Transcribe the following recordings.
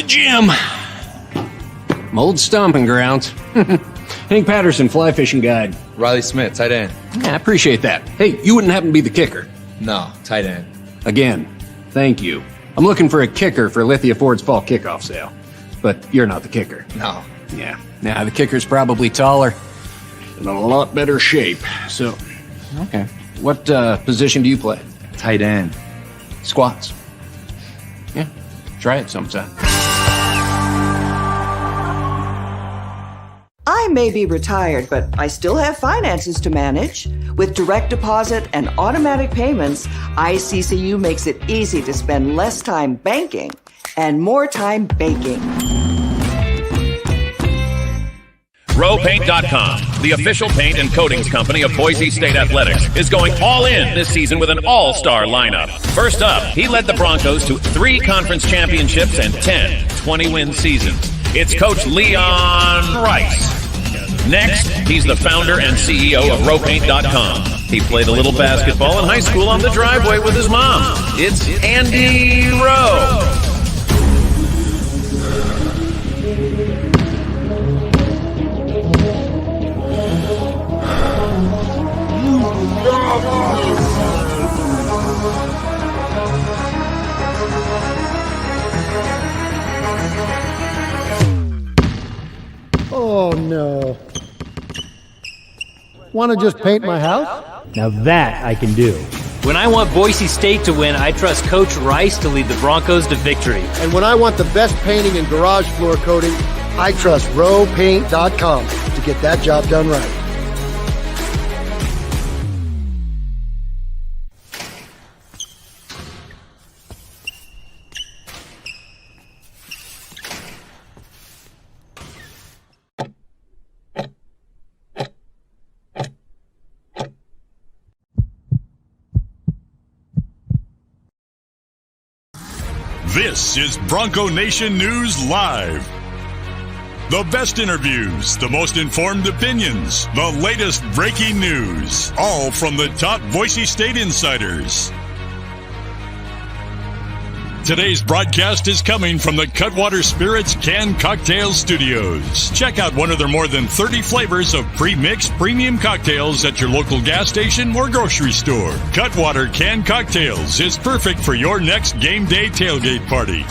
the gym. My old stomping grounds. Hank Patterson, fly fishing guide. Riley Smith, tight end. Yeah, I appreciate that. Hey, you wouldn't happen to be the kicker? No, tight end. Again, thank you. I'm looking for a kicker for Lithia Ford's fall kickoff sale. But you're not the kicker. No. Yeah, the kicker's probably taller and in a lot better shape. So, okay. What position do you play? Tight end. Squats. Yeah, try it sometime. I may be retired, but I still have finances to manage. With direct deposit and automatic payments, ICCU makes it easy to spend less time banking and more time baking. RowPaint.com, the official paint and coatings company of Boise State Athletics, is going all in this season with an all-star lineup. First up, he led the Broncos to 3 conference championships and 10 20-win seasons. It's Coach Leon Rice. Next, he's the founder and CEO of RowPaint.com. He played a little basketball in high school on the driveway with his mom. It's Andy Rowe. Oh, no. Want to just paint my house? Now that I can do. When I want Boise State to win, I trust Coach Rice to lead the Broncos to victory. And when I want the best painting and garage floor coating, I trust RowPaint.com to get that job done right. This is Bronco Nation News Live. The best interviews, the most informed opinions, the latest breaking news, all from the top Boise State insiders. Today's broadcast is coming from the Cutwater Spirits Canned Cocktail Studios. Check out one of their more than 30 flavors of pre-mixed premium cocktails at your local gas station or grocery store. Cutwater Canned Cocktails is perfect for your next game day tailgate party.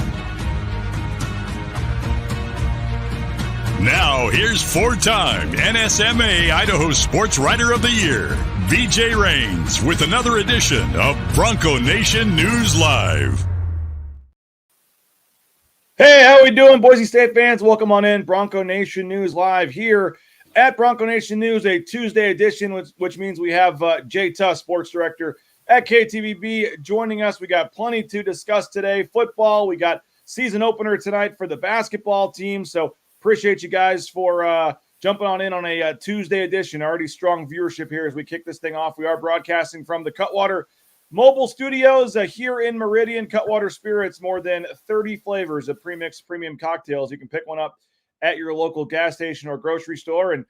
Now, here's 4-time NSMA Idaho Sports Writer of the Year, BJ Rains, with another edition of Bronco Nation News Live. Hey, how we doing, Boise State fans? Welcome on in. Bronco Nation News Live here at Bronco Nation News, a Tuesday edition, which means we have Jay Tust, sports director at KTVB, joining us. We got plenty to discuss today. Football, we got season opener tonight for the basketball team, so appreciate you guys for jumping on in on a Tuesday edition. Already strong viewership here as we kick this thing off. We are broadcasting from the Cutwater Mobile Studios here in Meridian. Cutwater Spirits, more than 30 flavors of premixed premium cocktails. You can pick one up at your local gas station or grocery store. And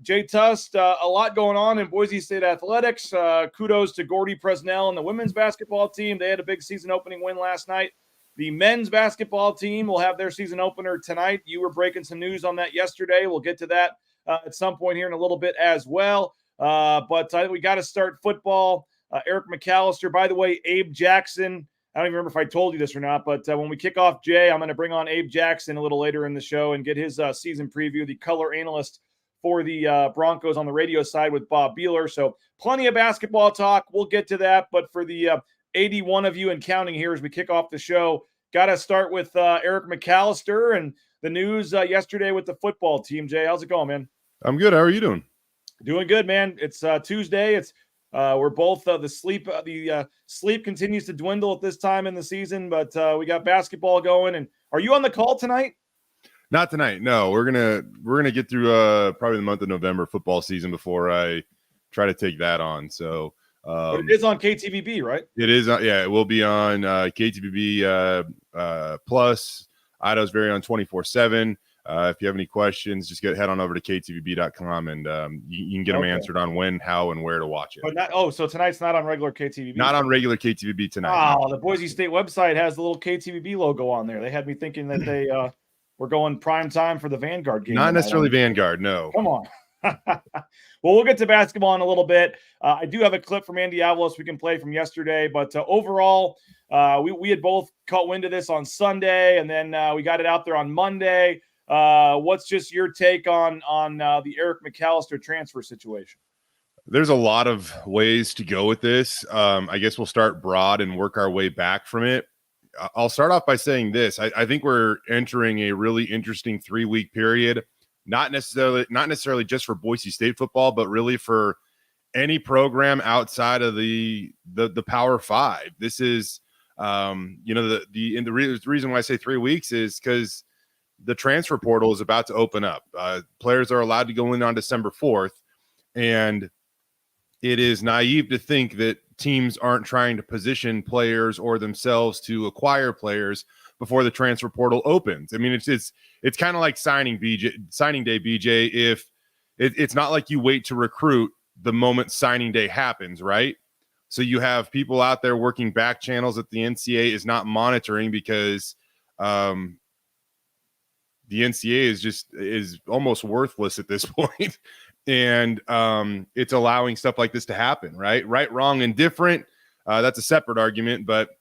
Jay Tust, a lot going on in Boise State athletics. Kudos to Gordy Presnell and the women's basketball team. They had a big season opening win last night. The men's basketball team will have their season opener tonight. You were breaking some news on that yesterday. We'll get to that at some point here in a little bit as well. But we got to start football. Eric McAlister, by the way, Abe Jackson. I don't even remember if I told you this or not, but when we kick off Jay, I'm going to bring on Abe Jackson a little later in the show and get his season preview, the color analyst for the Broncos on the radio side with Bob Beeler. So plenty of basketball talk. We'll get to that. But for the 81 of you and counting here as we kick off the show, got to start with Eric McAlister and the news yesterday with the football team. Jay, how's it going, man? I'm good. How are you doing? Doing good, man. It's Tuesday. We're both the sleep continues to dwindle at this time in the season, but we got basketball going. And are you on the call tonight? Not tonight. No, we're gonna get through probably the month of November football season before I try to take that on. So but it is on KTVB, right? It is. Yeah, it will be on KTVB Plus. Idaho's very on 24/7. if you have any questions, just head on over to KTVB.com and you can get them answered on when, how, and where to watch it. But so tonight's not on regular KTVB. Not on regular KTVB tonight. Oh, the Boise State website has the little KTVB logo on there. They had me thinking that they were going prime time for the Vanguard game. Not necessarily Vanguard, no. Come on. Well, we'll get to basketball in a little bit. I do have a clip from Andy Avalos we can play from yesterday, but overall, we had both caught wind of this on Sunday, and then we got it out there on Monday. What's just your take on the Eric McAlister transfer situation? There's a lot of ways to go with this. I guess we'll start broad and work our way back from it. I'll start off by saying this. I think we're entering a really interesting 3-week period. Not necessarily just for Boise State football, but really for any program outside of the Power Five. This is, the reason why I say 3 weeks is because the transfer portal is about to open up. Players are allowed to go in on December 4th, and it is naive to think that teams aren't trying to position players or themselves to acquire players before the transfer portal opens. I mean, it's kind of like signing day, BJ. If it's not like you wait to recruit the moment signing day happens, right? So you have people out there working back channels that the NCAA is not monitoring because the NCAA is almost worthless at this point. And it's allowing stuff like this to happen, right? Right, wrong, and different. That's a separate argument, but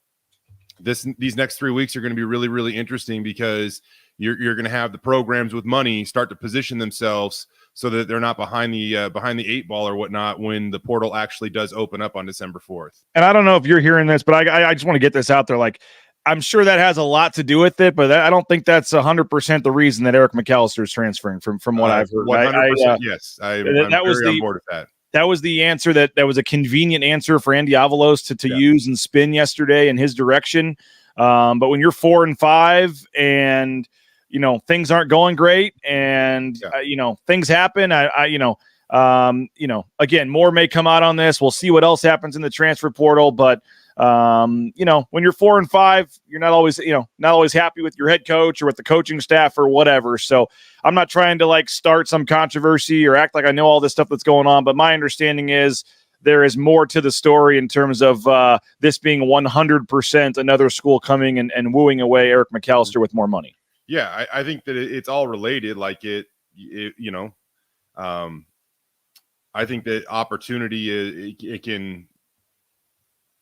these next 3 weeks are going to be really, really interesting because you're going to have the programs with money start to position themselves so that they're not behind the 8 ball or whatnot when the portal actually does open up on December 4th. And I don't know if you're hearing this, but I just want to get this out there. Like, I'm sure that has a lot to do with it, but I don't think that's 100% the reason that Eric McAlister is transferring from what I've heard. 100%, yes. I'm very on board with that. That was the answer that was a convenient answer for Andy Avalos to use and spin yesterday in his direction. But when you're 4-5 and, things aren't going great and, things happen, again, more may come out on this. We'll see what else happens in the transfer portal. But, when you're 4-5, you're not always happy with your head coach or with the coaching staff or whatever. So I'm not trying to start some controversy or act like I know all this stuff that's going on. But my understanding is there is more to the story in terms of this being 100% another school coming and wooing away Eric McAlister with more money. Yeah, I think that it's all related. I think that opportunity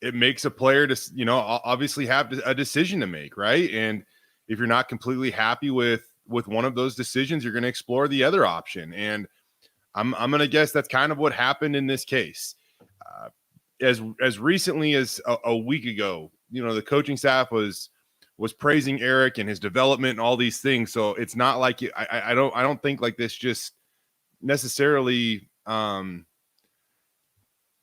it makes a player to, obviously have a decision to make, right? And if you're not completely happy with one of those decisions, you're going to explore the other option. And I'm going to guess that's kind of what happened in this case. As recently as a week ago, the coaching staff was praising Eric and his development and all these things. So it's not like I don't think like this just necessarily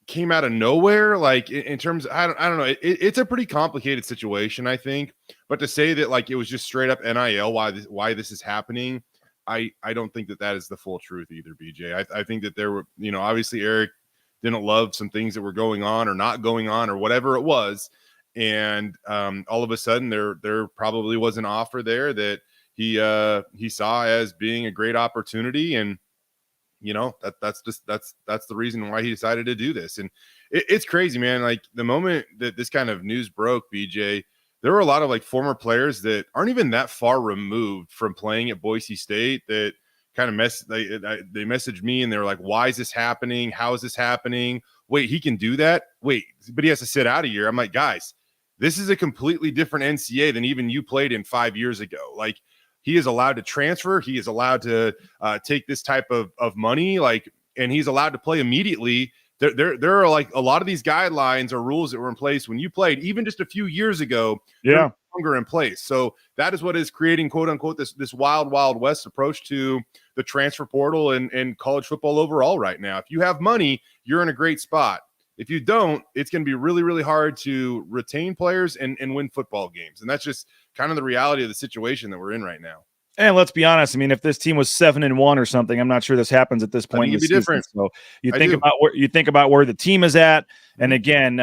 came out of nowhere. In terms of, I don't know. It's a pretty complicated situation, I think. But to say that it was just straight up NIL, why this is happening, I don't think that is the full truth either, BJ. I think that there were, obviously Eric didn't love some things that were going on or not going on or whatever it was. And all of a sudden there probably was an offer there that he saw as being a great opportunity. And, that's the reason why he decided to do this. And it's crazy, man. The moment that this kind of news broke, BJ, there were a lot of former players that aren't even that far removed from playing at Boise State that kind of they messaged me and they were like, why is this happening? How is this happening? Wait, he can do that? Wait, but he has to sit out a year. I'm like, guys, this is a completely different NCAA than even you played in 5 years ago. He is allowed to transfer. He is allowed to take this type of money, and he's allowed to play immediately. There are a lot of these guidelines or rules that were in place when you played, even just a few years ago. Yeah, longer in place. So that is what is creating, quote unquote, this wild, wild west approach to the transfer portal and college football overall right now. If you have money, you're in a great spot. If you don't, it's going to be really, really hard to retain players and win football games. And that's just kind of the reality of the situation that we're in right now. And let's be honest. I mean, if this team was 7-1 or something, I'm not sure this happens at this point. It'd be different. So you think about where the team is at. And again,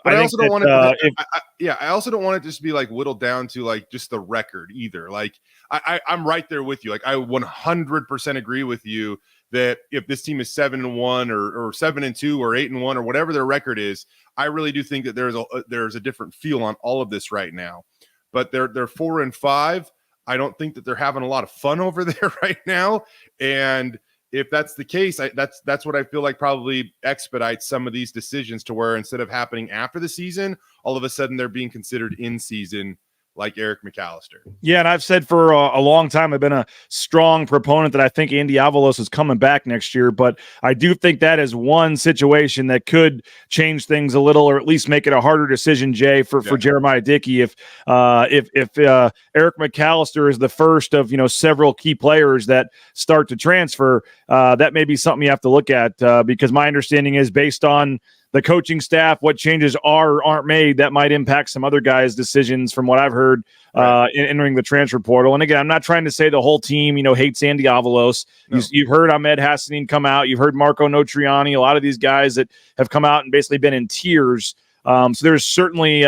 But I also don't want it. I also don't want it just to be like whittled down to like just the record either. Like I'm right there with you. Like I 100% agree with you that if this team is 7-1 or 7-2 or 8-1 or whatever their record is, I really do think that there's a different feel on all of this right now. But they're 4-5. I don't think that they're having a lot of fun over there right now. And if that's the case, that's what I feel like probably expedites some of these decisions to where instead of happening after the season, all of a sudden they're being considered in season, like Eric McAlister. Yeah, and I've said for a long time, I've been a strong proponent that I think Andy Avalos is coming back next year, but I do think that is one situation that could change things a little, or at least make it a harder decision, Jay, for Jeremiah Dickey. If Eric McAlister is the first of several key players that start to transfer, that may be something you have to look at, because my understanding is based on the coaching staff, what changes are or aren't made, that might impact some other guys' decisions from what I've heard entering the transfer portal. And again, I'm not trying to say the whole team, hates Andy Avalos. No. You've heard Ahmed Hassanin come out. You've heard Marco Notriani, a lot of these guys that have come out and basically been in tears. So there's certainly,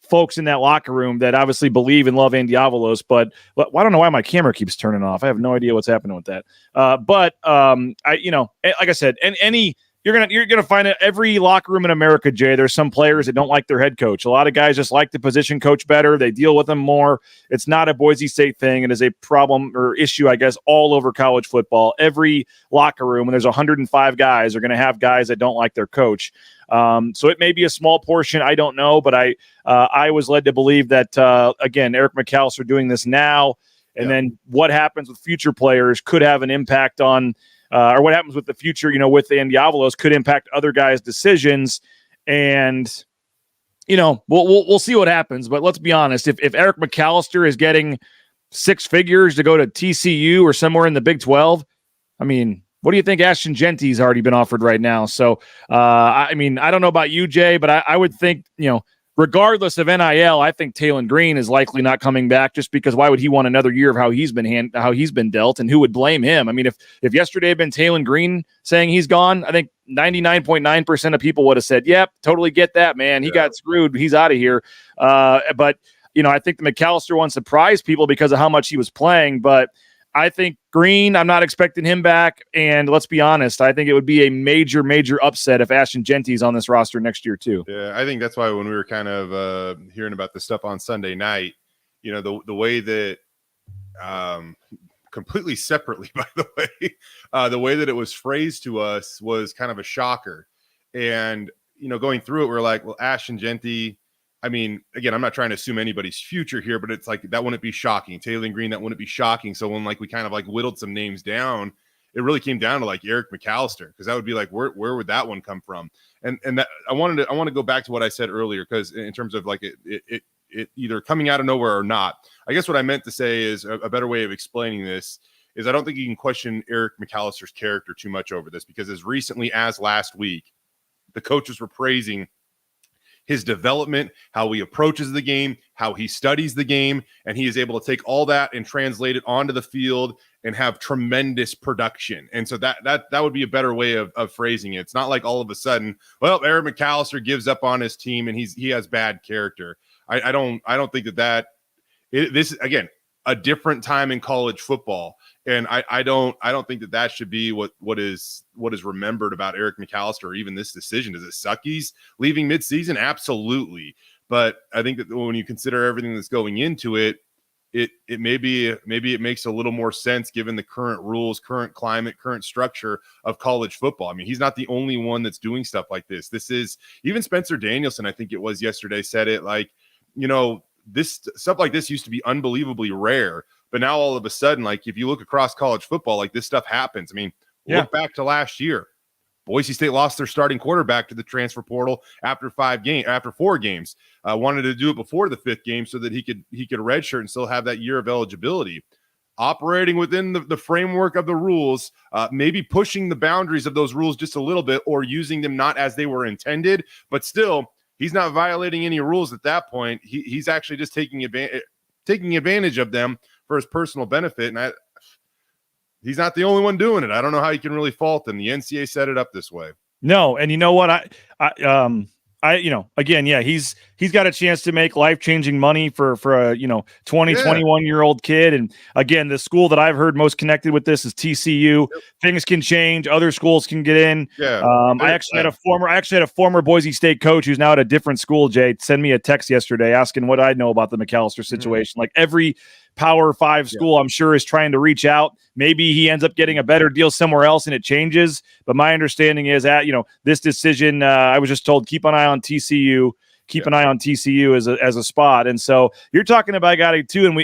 folks in that locker room that obviously believe and love Andy Avalos, but I don't know why my camera keeps turning off. I have no idea what's happening with that. Like I said, you're gonna find it every locker room in America, Jay. There's some players that don't like their head coach. A lot of guys just like the position coach better. They deal with them more. It's not a Boise State thing. It is a problem or issue, I guess, all over college football. Every locker room, when there's 105 guys, are going to have guys that don't like their coach. So it may be a small portion. I don't know, but I was led to believe that again, Eric McAlister doing this now, and then what happens with future players could have an impact on. Or what happens with the future, with Andy Avalos could impact other guys' decisions. And, we'll see what happens. But let's be honest, if Eric McAlister is getting 6 figures to go to TCU or somewhere in the Big 12, I mean, what do you think Ashton Genty's already been offered right now? So, I don't know about you, Jay, but I would think, regardless of NIL, I think Taylon Green is likely not coming back, just because why would he want another year of how he's been dealt, and who would blame him? I mean, if yesterday had been Taylon Green saying he's gone, I think 99.9% of people would have said, yep, totally get that, man. He got screwed. He's out of here. But I think the McAlister one surprised people because of how much he was playing, but I think Green, I'm not expecting him back. And let's be honest, I think it would be a major, major upset if Ashton Genty's on this roster next year too. Yeah, I think that's why when we were kind of hearing about this stuff on Sunday night, the way that completely separately, by the way, the way that it was phrased to us was kind of a shocker. And, going through it, we're like, well, Ashton Genty, I mean, again, I'm not trying to assume anybody's future here, but it's like, that wouldn't be shocking. Taylon Green, that wouldn't be shocking. So when we kind of whittled some names down, it really came down to Eric McAlister, because that would be where would that one come from? And that I want to go back to what I said earlier, because in terms of it either coming out of nowhere or not, I guess what I meant to say is a better way of explaining this is I don't think you can question Eric McAlister's character too much over this, because as recently as last week, the coaches were praising his development, how he approaches the game, how he studies the game, and he is able to take all that and translate it onto the field and have tremendous production. And so that would be a better way of phrasing it. It's not like all of a sudden, well, Eric McAlister gives up on his team and he has bad character. I don't think this is, again, a different time in college football. And I don't think that should be what is remembered about Eric McAlister, or even this decision. Does it suck he's leaving midseason? Absolutely. But I think that when you consider everything that's going into it, maybe it makes a little more sense given the current rules, current climate, current structure of college football. I mean, he's not the only one that's doing stuff like this. This is even Spencer Danielson, I think it was yesterday, said it this stuff like this used to be unbelievably rare. But now all of a sudden, if you look across college football, this stuff happens. I mean, look back to last year. Boise State lost their starting quarterback to the transfer portal after 4 games. Wanted to do it before the 5th game so that he could redshirt and still have that year of eligibility. Operating within the framework of the rules, maybe pushing the boundaries of those rules just a little bit, or using them not as they were intended, but still, he's not violating any rules at that point. He's actually just taking advantage of them for his personal benefit, and he's not the only one doing it. I don't know how you can really fault him. The NCAA set it up this way. No, and you know what? again, yeah, he's got a chance to make life-changing money for a 21-year-old kid. And again, the school that I've heard most connected with this is TCU. Yep. Things can change, other schools can get in. Yeah. I actually had a former Boise State coach who's now at a different school, Jay, send me a text yesterday asking what I know about the McAlister situation. Like every Power 5 school, I'm sure, is trying to reach out. Maybe he ends up getting a better deal somewhere else and it changes. But my understanding is that, this decision, I was just told, keep an eye on TCU. Keep an eye on TCU as a spot. And so you're talking about a guy too, and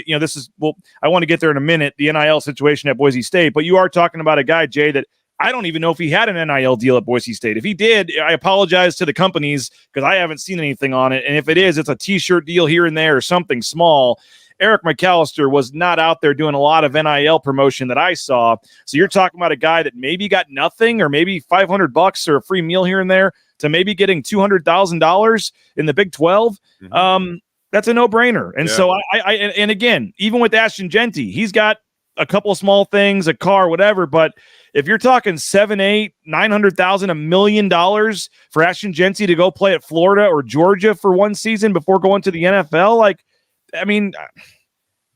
I want to get there in a minute, the NIL situation at Boise State, but you are talking about a guy, Jay, that I don't even know if he had an NIL deal at Boise State. If he did, I apologize to the companies because I haven't seen anything on it. And if it is, it's a t-shirt deal here and there or something small. Eric McAlister was not out there doing a lot of NIL promotion that I saw. So you're talking about a guy that maybe got nothing or maybe $500 or a free meal here and there to maybe getting $200,000 in the Big 12. That's a no-brainer. And so and again, even with Ashton Genty, he's got a couple of small things, a car, whatever. But if you're talking $700,000, $800,000, $900,000, $1 million for Ashton Genty to go play at Florida or Georgia for one season before going to the NFL,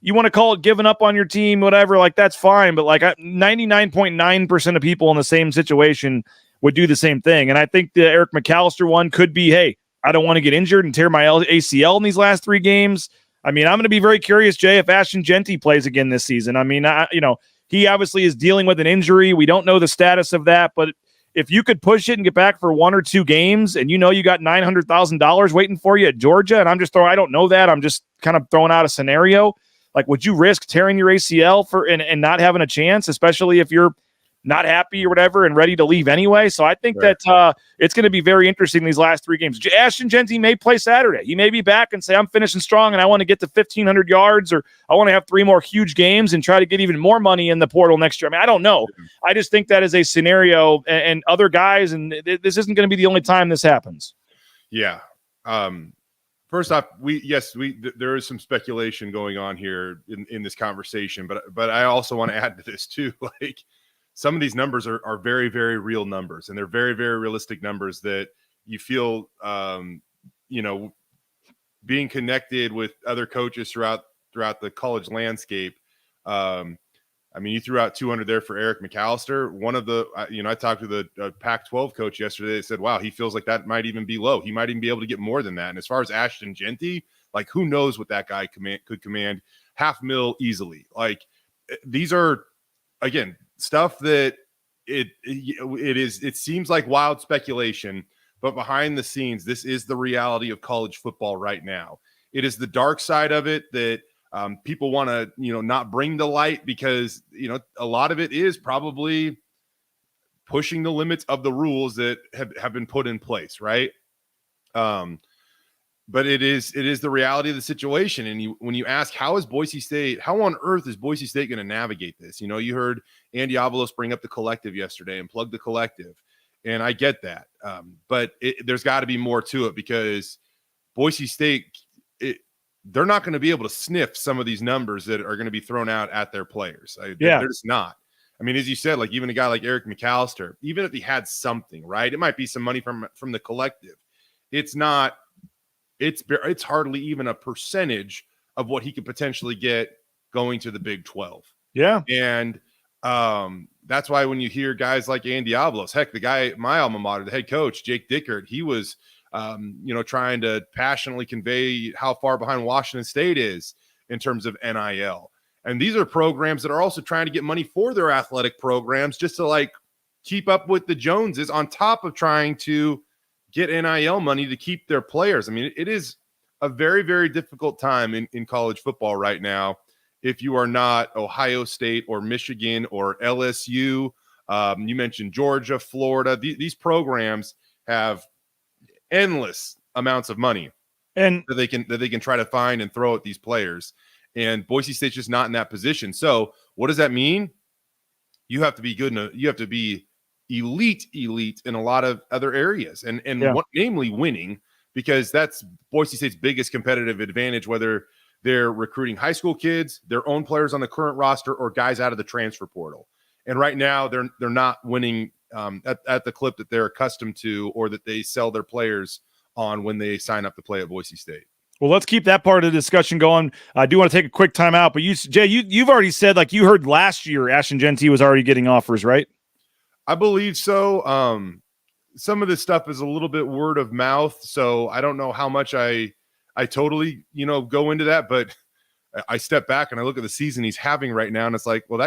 you want to call it giving up on your team, whatever, that's fine. But 99.9% of people in the same situation would do the same thing. And I think the Eric McAlister one could be, hey, I don't want to get injured and tear my ACL in these last 3 games. I'm going to be very curious, Jay, if Ashton Genty plays again this season. He obviously is dealing with an injury. We don't know the status of that, but if you could push it and get back for 1 or 2 games and you got $900,000 waiting for you at Georgia, and I don't know that. I'm just kind of throwing out a scenario. Would you risk tearing your ACL and not having a chance, especially if you're not happy or whatever and ready to leave anyway? So I think that it's going to be very interesting these last 3 games. Ashton Genty may play Saturday. He may be back and say, I'm finishing strong and I want to get to 1,500 yards, or I want to have 3 more huge games and try to get even more money in the portal next year. I don't know. I just think that is a scenario and other guys, and this isn't going to be the only time this happens. Yeah. First off, there is some speculation going on here in this conversation, but I also want to add to this too. Some of these numbers are very, very real numbers, and they're very, very realistic numbers that you feel, being connected with other coaches throughout the college landscape. You threw out 200 there for Eric McAlister. One of the, I talked to the Pac-12 coach yesterday. They said, wow, he feels like that might even be low. He might even be able to get more than that. And as far as Ashton Genty, who knows what that guy could command? $500,000 easily. These are, again, stuff that it seems like wild speculation, but behind the scenes, this is the reality of college football right now. It is the dark side of it that people want to, not bring to light because, a lot of it is probably pushing the limits of the rules that have been put in place. Right. But it is the reality of the situation. And when you ask, how on earth is Boise State going to navigate this? You heard Andy Avalos bring up the collective yesterday and plug the collective. And I get that. But there's got to be more to it because Boise State, they're not going to be able to sniff some of these numbers that are going to be thrown out at their players. They're just not. As you said, even a guy like Eric McAlister, even if he had something, right, it might be some money from the collective. It's not. It's hardly even a percentage of what he could potentially get going to the Big 12. Yeah. And that's why when you hear guys like Andy Avalos, heck, the guy, my alma mater, the head coach, Jake Dickert, he was, trying to passionately convey how far behind Washington State is in terms of NIL. And these are programs that are also trying to get money for their athletic programs just to keep up with the Joneses on top of trying to get NIL money to keep their players. It is a very, very difficult time in college football right now. If you are not Ohio State or Michigan or LSU, you mentioned Georgia, Florida, these programs have endless amounts of money and that they can try to find and throw at these players. And Boise State's just not in that position. So what does that mean? You have to be good. You have to be elite in a lot of other areas, and namely winning, because that's Boise State's biggest competitive advantage, whether they're recruiting high school kids, their own players on the current roster, or guys out of the transfer portal. And right now they're not winning at the clip that they're accustomed to, or that they sell their players on when they sign up to play at Boise State. Well, let's keep that part of the discussion going. I do want to take a quick time out, but Jay, you've already said, like, you heard last year Ashton Genty was already getting offers, right? I believe so. Some of this stuff is a little bit word of mouth, so I don't know how much I totally, go into that, but I step back and I look at the season he's having right now, and it's like, well,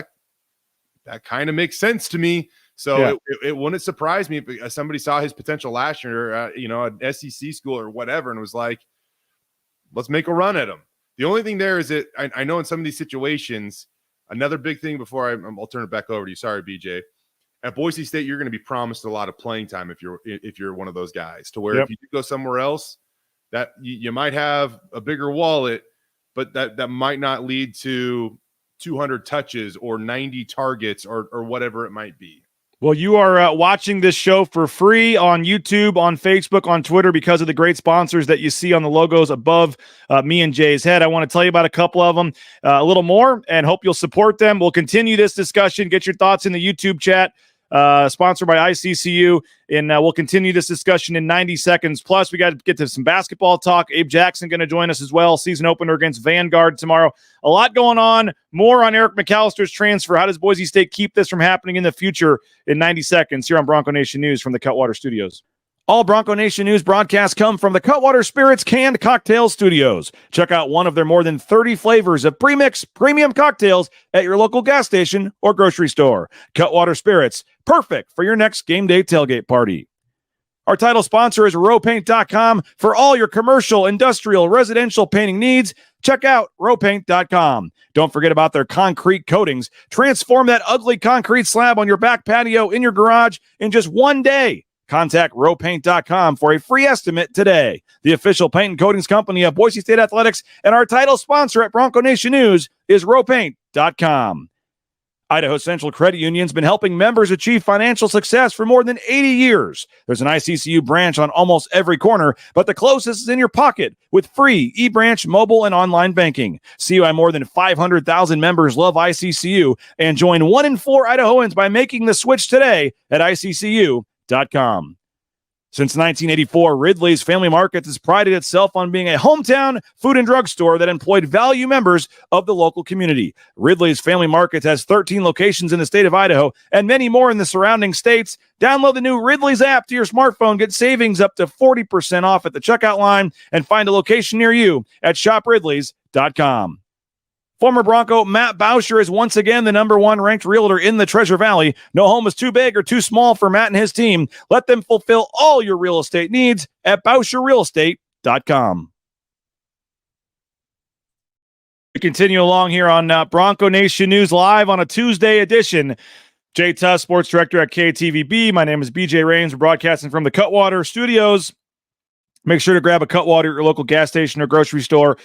that kind of makes sense to me. So yeah. it wouldn't surprise me if somebody saw his potential last year, an SEC school or whatever, and was like, let's make a run at him. The only thing there is that I know in some of these situations, another big thing before I'll turn it back over to you. Sorry, BJ. At Boise State, you're going to be promised a lot of playing time if you're one of those guys, to where if you go somewhere else, that you might have a bigger wallet, but that might not lead to 200 touches or 90 targets or whatever it might be. Well, you are watching this show for free on YouTube, on Facebook, on Twitter because of the great sponsors that you see on the logos above me and Jay's head. I want to tell you about a couple of them, a little more, and hope you'll support them. We'll continue this discussion. Get your thoughts in the YouTube chat. Sponsored by ICCU, and we'll continue this discussion in 90 seconds. Plus, we got to get to some basketball talk. Abe Jackson going to join us as well. Season opener against Vanguard tomorrow. A lot going on. More on Eric McAlister's transfer. How does Boise State keep this from happening in the future in 90 seconds here on Bronco Nation News from the Cutwater Studios. All Bronco Nation News broadcasts come from the Cutwater Spirits Canned Cocktail Studios. Check out one of their more than 30 flavors of pre-mix premium cocktails at your local gas station or grocery store. Cutwater Spirits, perfect for your next game day tailgate party. Our title sponsor is rowpaint.com. For all your commercial, industrial, residential painting needs, check out rowpaint.com. Don't forget about their concrete coatings. Transform that ugly concrete slab on your back patio in your garage in just one day. Contact rowpaint.com for a free estimate today. The official paint and coatings company of Boise State Athletics, and our title sponsor at Bronco Nation News is rowpaint.com. Idaho Central Credit Union's been helping members achieve financial success for more than 80 years. There's an ICCU branch on almost every corner, but the closest is in your pocket with free eBranch mobile and online banking. See why more than 500,000 members love ICCU, and join 1 in 4 Idahoans by making the switch today at ICCU.com. Since 1984, Ridley's Family Markets has prided itself on being a hometown food and drug store that employed value members of the local community. Ridley's Family Markets has 13 locations in the state of Idaho and many more in the surrounding states. Download the new Ridley's app to your smartphone, get savings up to 40% off at the checkout line, and find a location near you at shopridleys.com. Former Bronco Matt Bauscher is once again the number 1 ranked realtor in the Treasure Valley. No home is too big or too small for Matt and his team. Let them fulfill all your real estate needs at BauscherRealEstate.com. We continue along here on Bronco Nation News Live on a Tuesday edition. Jay Tust, sports director at KTVB. My name is BJ Rains. We're broadcasting from the Cutwater Studios. Make sure to grab a Cutwater at your local gas station or grocery store.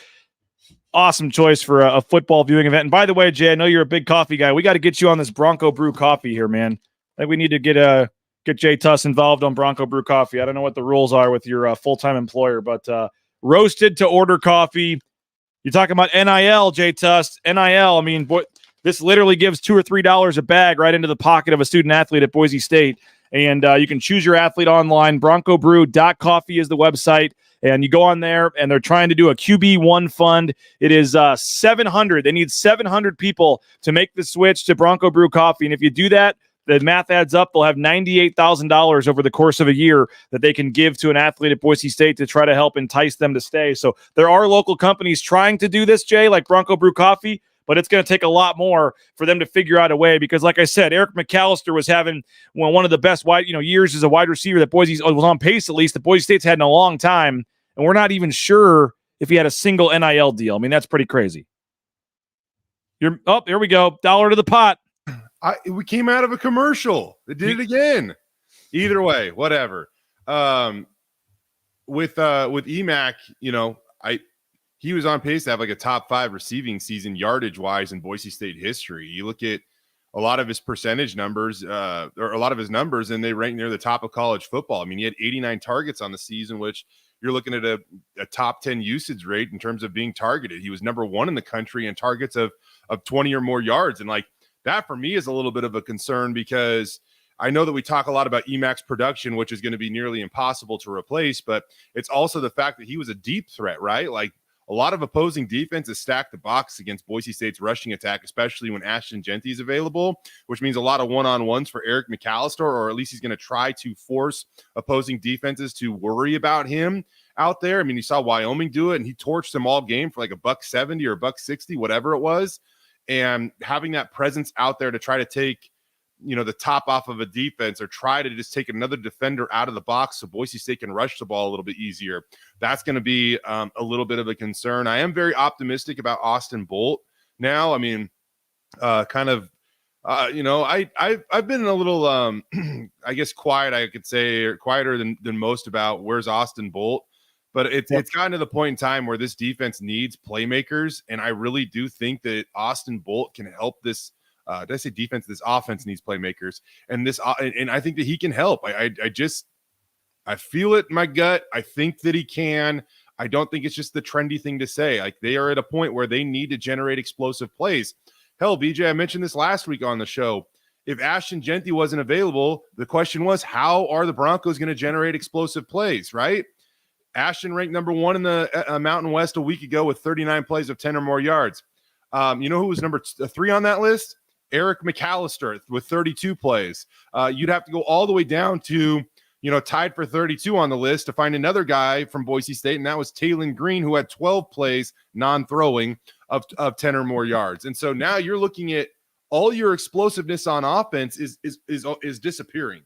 Awesome choice for a football viewing event. And by the way, Jay, I know you're a big coffee guy. We got to get you on this Bronco Brew coffee here, man. I think we need to get Jay Tust involved on Bronco Brew coffee. I don't know what the rules are with your full-time employer, but roasted to order coffee. You're talking about NIL, Jay Tust. NIL, I mean, boy, this literally gives $2 or $3 a bag right into the pocket of a student athlete at Boise State. And you can choose your athlete online. BroncoBrew.coffee is the website. And you go on there, and they're trying to do a QB1 fund. It is 700. They need 700 people to make the switch to Bronco Brew Coffee. And if you do that, the math adds up. They'll have $98,000 over the course of a year that they can give to an athlete at Boise State to try to help entice them to stay. So there are local companies trying to do this, Jay, like Bronco Brew Coffee, but it's going to take a lot more for them to figure out a way because, like I said, Eric McAlister was having one of the best years as a wide receiver that Boise was on pace, at least, that Boise State's had in a long time, and we're not even sure if he had a single NIL deal. I mean, that's pretty crazy. There we go. $1 to the pot. We came out of a commercial. It did it again. Either way, whatever. With EMAC, he was on pace to have like a top 5 receiving season yardage wise in Boise State history. You look at a lot of his percentage numbers, or a lot of his numbers, and they rank near the top of college football. I mean, he had 89 targets on the season, which you're looking at a top 10 usage rate in terms of being targeted. He was number 1 in the country in targets of 20 or more yards. And like that for me is a little bit of a concern because I know that we talk a lot about Emacs production, which is going to be nearly impossible to replace, but it's also the fact that he was a deep threat, right? Like a lot of opposing defenses stack the box against Boise State's rushing attack, especially when Ashton Jeanty is available, which means a lot of one-on-ones for Eric McAlister, or at least he's going to try to force opposing defenses to worry about him out there. I mean, you saw Wyoming do it, and he torched them all game for like $170 or $160, whatever it was. And having that presence out there to try to take, the top off of a defense, or try to just take another defender out of the box so Boise State can rush the ball a little bit easier, that's going to be a little bit of a concern. I am very optimistic about Austin Bolt now. I mean, I've been a little, I guess, quiet, I could say, or quieter than most about where's Austin Bolt. But it's gotten to the point in time where this defense needs playmakers, and I really do think that Austin Bolt can help this. Did I say defense? This offense needs playmakers, and I think that he can help. I feel it in my gut. I think that he can. I don't think it's just the trendy thing to say. Like, they are at a point where they need to generate explosive plays. Hell, BJ, I mentioned this last week on the show. If Ashton Jeanty wasn't available, the question was, how are the Broncos going to generate explosive plays, right? Ashton ranked number 1 in the Mountain West a week ago with 39 plays of 10 or more yards. You know who was number 3 on that list? Eric McAlister with 32 plays. You'd have to go all the way down to, tied for 32 on the list to find another guy from Boise State, and that was Taylon Green, who had 12 plays non-throwing of 10 or more yards. And so now you're looking at all your explosiveness on offense is disappearing.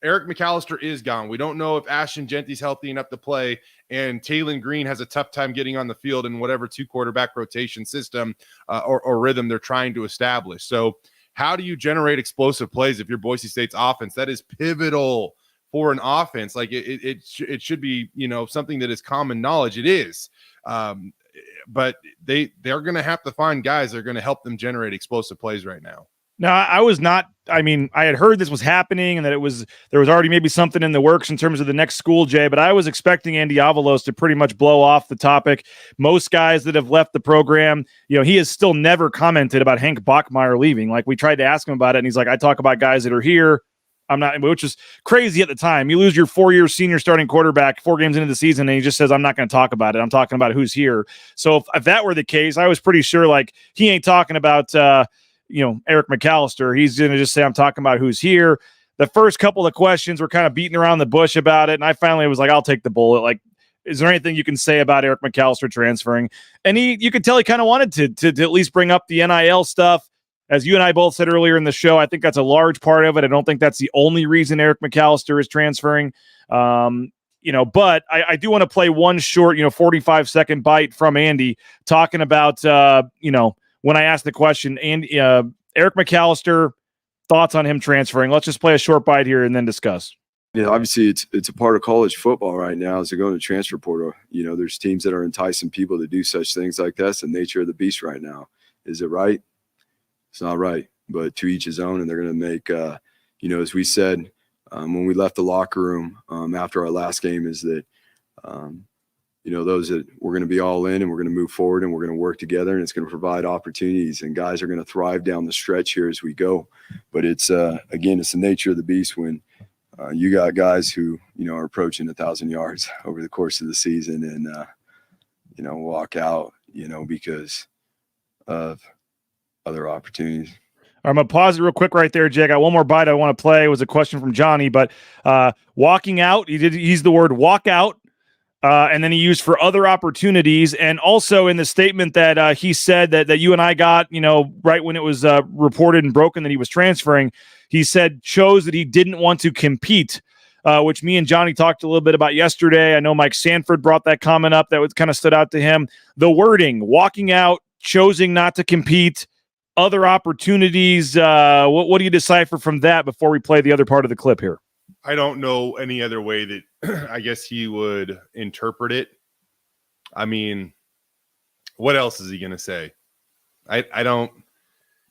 Eric McAlister is gone. We don't know if Ashton Jeanty's healthy enough to play, and Taylon Green has a tough time getting on the field in whatever 2-quarterback rotation system or rhythm they're trying to establish. So how do you generate explosive plays if you're Boise State's offense? That is pivotal for an offense. Like it should be, something that is common knowledge. It is. But they're going to have to find guys that are going to help them generate explosive plays right now. No, I was not. I mean, I had heard this was happening and that there was already maybe something in the works in terms of the next school, Jay, but I was expecting Andy Avalos to pretty much blow off the topic. Most guys that have left the program, he has still never commented about Hank Bachmeier leaving. Like, we tried to ask him about it, and he's like, I talk about guys that are here. I'm not, which is crazy at the time. You lose your 4-year senior starting quarterback 4 games into the season, and he just says, I'm not going to talk about it. I'm talking about who's here. So if that were the case, I was pretty sure, like, he ain't talking about, Eric McAlister. He's going to just say, I'm talking about who's here. The first couple of questions were kind of beating around the bush about it, and I finally was like, I'll take the bullet. Like, is there anything you can say about Eric McAlister transferring? And you could tell he kind of wanted to at least bring up the NIL stuff. As you and I both said earlier in the show, I think that's a large part of it. I don't think that's the only reason Eric McAlister is transferring. But I do want to play one short, 45-second bite from Andy talking about, when I asked the question, and Eric McAlister, thoughts on him transferring. Let's just play a short bite here and then discuss. Obviously it's a part of college football right now as they go in the transfer portal. There's teams that are enticing people to do such things like that. It's the nature of the beast right now. Is it right? It's not right, but to each his own. And they're going to make, as we said when we left the locker room after our last game, is that, those that we're going to be all in and we're going to move forward and we're going to work together, and it's going to provide opportunities, and guys are going to thrive down the stretch here as we go. But it's, again, it's the nature of the beast when you got guys who, are approaching 1,000 yards over the course of the season and, walk out, because of other opportunities. I'm going to pause it real quick right there, Jay. I got one more bite I want to play. It was a question from Johnny, but walking out, he used the word walk out, and then he used for other opportunities. And also in the statement that he said that you and I got, right when it was reported and broken that he was transferring, he said shows that he didn't want to compete, which me and Johnny talked a little bit about yesterday. I know Mike Sanford brought that comment up that was kind of stood out to him. The wording, walking out, choosing not to compete, other opportunities. What do you decipher from that before we play the other part of the clip here? I don't know any other way that I guess he would interpret it. I mean, what else is he going to say? I don't.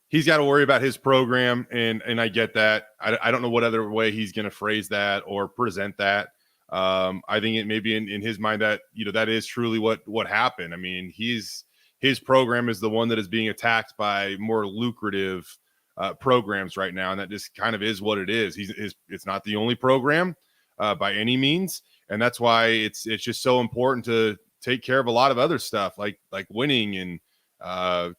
He's got to worry about his program, and I get that. I don't know what other way he's going to phrase that or present that. I think it may be in his mind that that is truly what happened. I mean, his program is the one that is being attacked by more lucrative programs right now, and that just kind of is what it is. It's not the only program by any means, and that's why it's just so important to take care of a lot of other stuff like winning and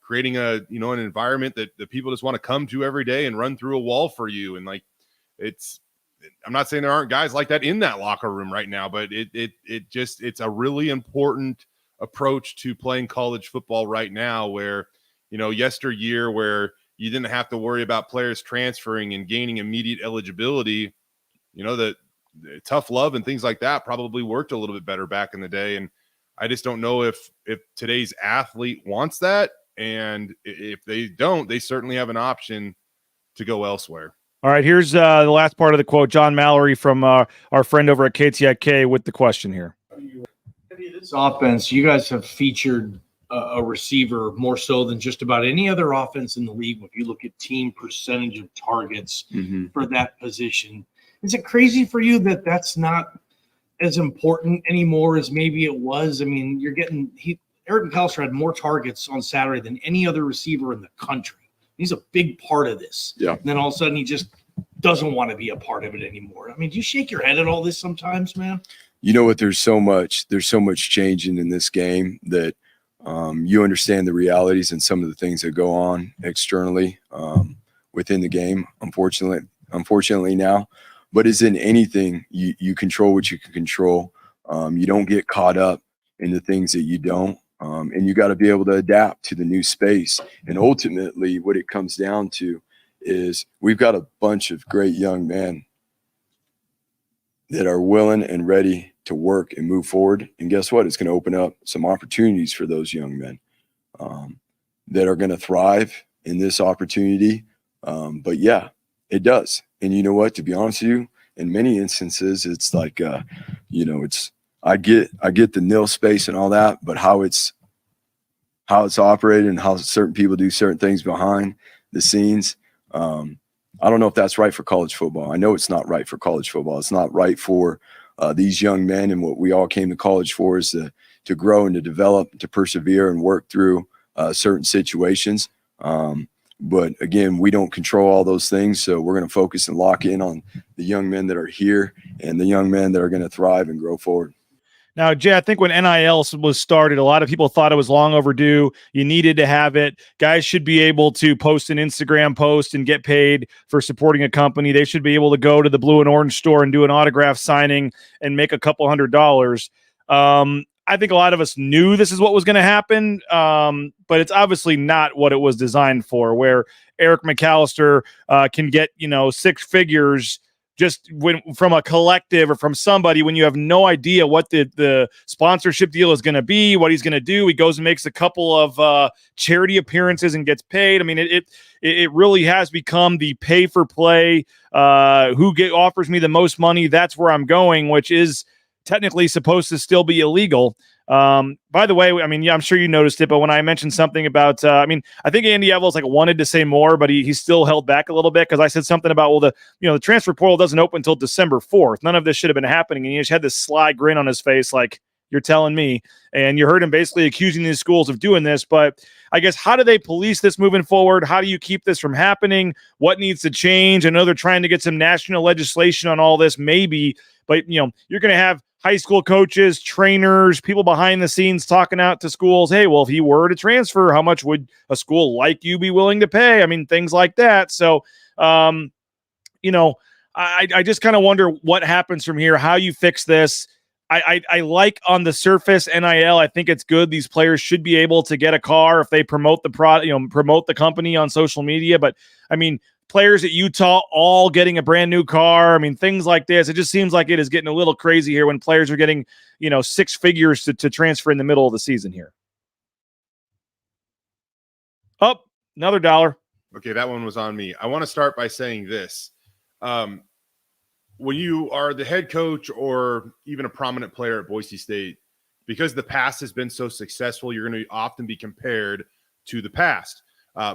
creating an environment that people just want to come to every day and run through a wall for you. And I'm not saying there aren't guys like that in that locker room right now, but it's a really important approach to playing college football right now, where, yesteryear, where you didn't have to worry about players transferring and gaining immediate eligibility, the tough love and things like that probably worked a little bit better back in the day. And I just don't know if today's athlete wants that. And if they don't, they certainly have an option to go elsewhere. All right, here's the last part of the quote. John Mallory from our friend over at KTIK with the question here. This offense, you guys have featured a receiver more so than just about any other offense in the league. If you look at team percentage of targets for that position, is it crazy for you that that's not as important anymore as maybe it was? I mean, Eric McAlister had more targets on Saturday than any other receiver in the country. He's a big part of this. Yeah. And then all of a sudden he just doesn't want to be a part of it anymore. I mean, do you shake your head at all this sometimes, man? You know what? There's so much changing in this game that you understand the realities and some of the things that go on externally within the game, unfortunately now. But as in anything, you control what you can control. You don't get caught up in the things that you don't. And you got to be able to adapt to the new space. And ultimately, what it comes down to is we've got a bunch of great young men that are willing and ready to work and move forward. And guess what? It's going to open up some opportunities for those young men that are going to thrive in this opportunity. But yeah, it does. And you know what? To be honest with you, in many instances, it's like, I get the nil space and all that, but how it's operated and how certain people do certain things behind the scenes, I don't know if that's right for college football. I know it's not right for college football. It's not right for these young men, and what we all came to college for is to grow and to develop, to persevere and work through certain situations. But again, we don't control all those things, so we're going to focus and lock in on the young men that are here and the young men that are going to thrive and grow forward. Now, Jay, I think when NIL was started, a lot of people thought it was long overdue. You needed to have it. Guys should be able to post an Instagram post and get paid for supporting a company. They should be able to go to the blue and orange store and do an autograph signing and make a couple $100s. I think a lot of us knew this is what was going to happen, but it's obviously not what it was designed for, where Eric McAlister can get, six figures just from a collective or from somebody when you have no idea what the sponsorship deal is going to be, what he's going to do. He goes and makes a couple of charity appearances and gets paid. I mean, it really has become the pay for play. Offers me the most money, that's where I'm going, which is technically supposed to still be illegal. By the way, I mean, yeah, I'm sure you noticed it, but when I mentioned something about, I think Andy Evans wanted to say more, but he still held back a little bit because I said something about, the transfer portal doesn't open until December 4th. None of this should have been happening. And he just had this sly grin on his face, like, you're telling me. And you heard him basically accusing these schools of doing this. But I guess, how do they police this moving forward? How do you keep this from happening? What needs to change? I know they're trying to get some national legislation on all this, maybe, but you're going to have high school coaches, trainers, people behind the scenes talking out to schools. Hey, well, if he were to transfer, how much would a school like you be willing to pay? I mean, things like that. So, I just kind of wonder what happens from here, how you fix this. I like on the surface NIL. I think it's good. These players should be able to get a car if they promote the product, promote the company on social media. But I mean, players at Utah all getting a brand new car. I mean, things like this. It just seems like it is getting a little crazy here when players are getting, six figures to transfer in the middle of the season here. Oh, another $1. Okay, that one was on me. I want to start by saying this. When you are the head coach or even a prominent player at Boise State, because the past has been so successful, you're going to often be compared to the past.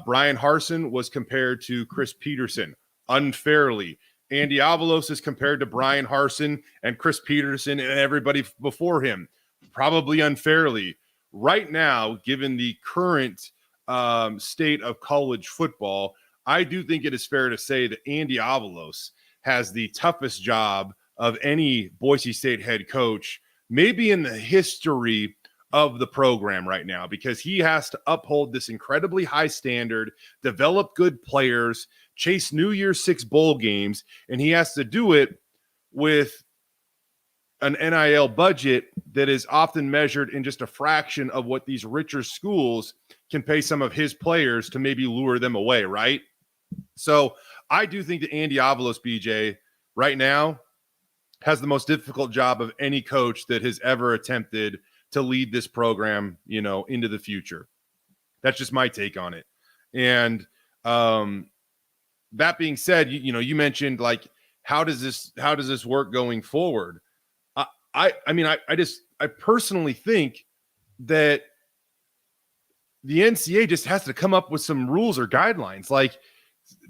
Brian Harsin was compared to Chris Peterson unfairly. Andy Avalos is compared to Brian Harsin and Chris Peterson and everybody before him, probably unfairly. Right now, given the current state of college football, I do think it is fair to say that Andy Avalos has the toughest job of any Boise State head coach, maybe in the history of the program right now, because he has to uphold this incredibly high standard, develop good players, chase New Year's Six bowl games, and he has to do it with an NIL budget that is often measured in just a fraction of what these richer schools can pay some of his players to maybe lure them away, right? So I do think that Andy Avalos, BJ, right now has the most difficult job of any coach that has ever attempted to lead this program, into the future. That's just my take on it. And that being said, you mentioned like, how does this work going forward? I personally think that the NCAA just has to come up with some rules or guidelines. Like,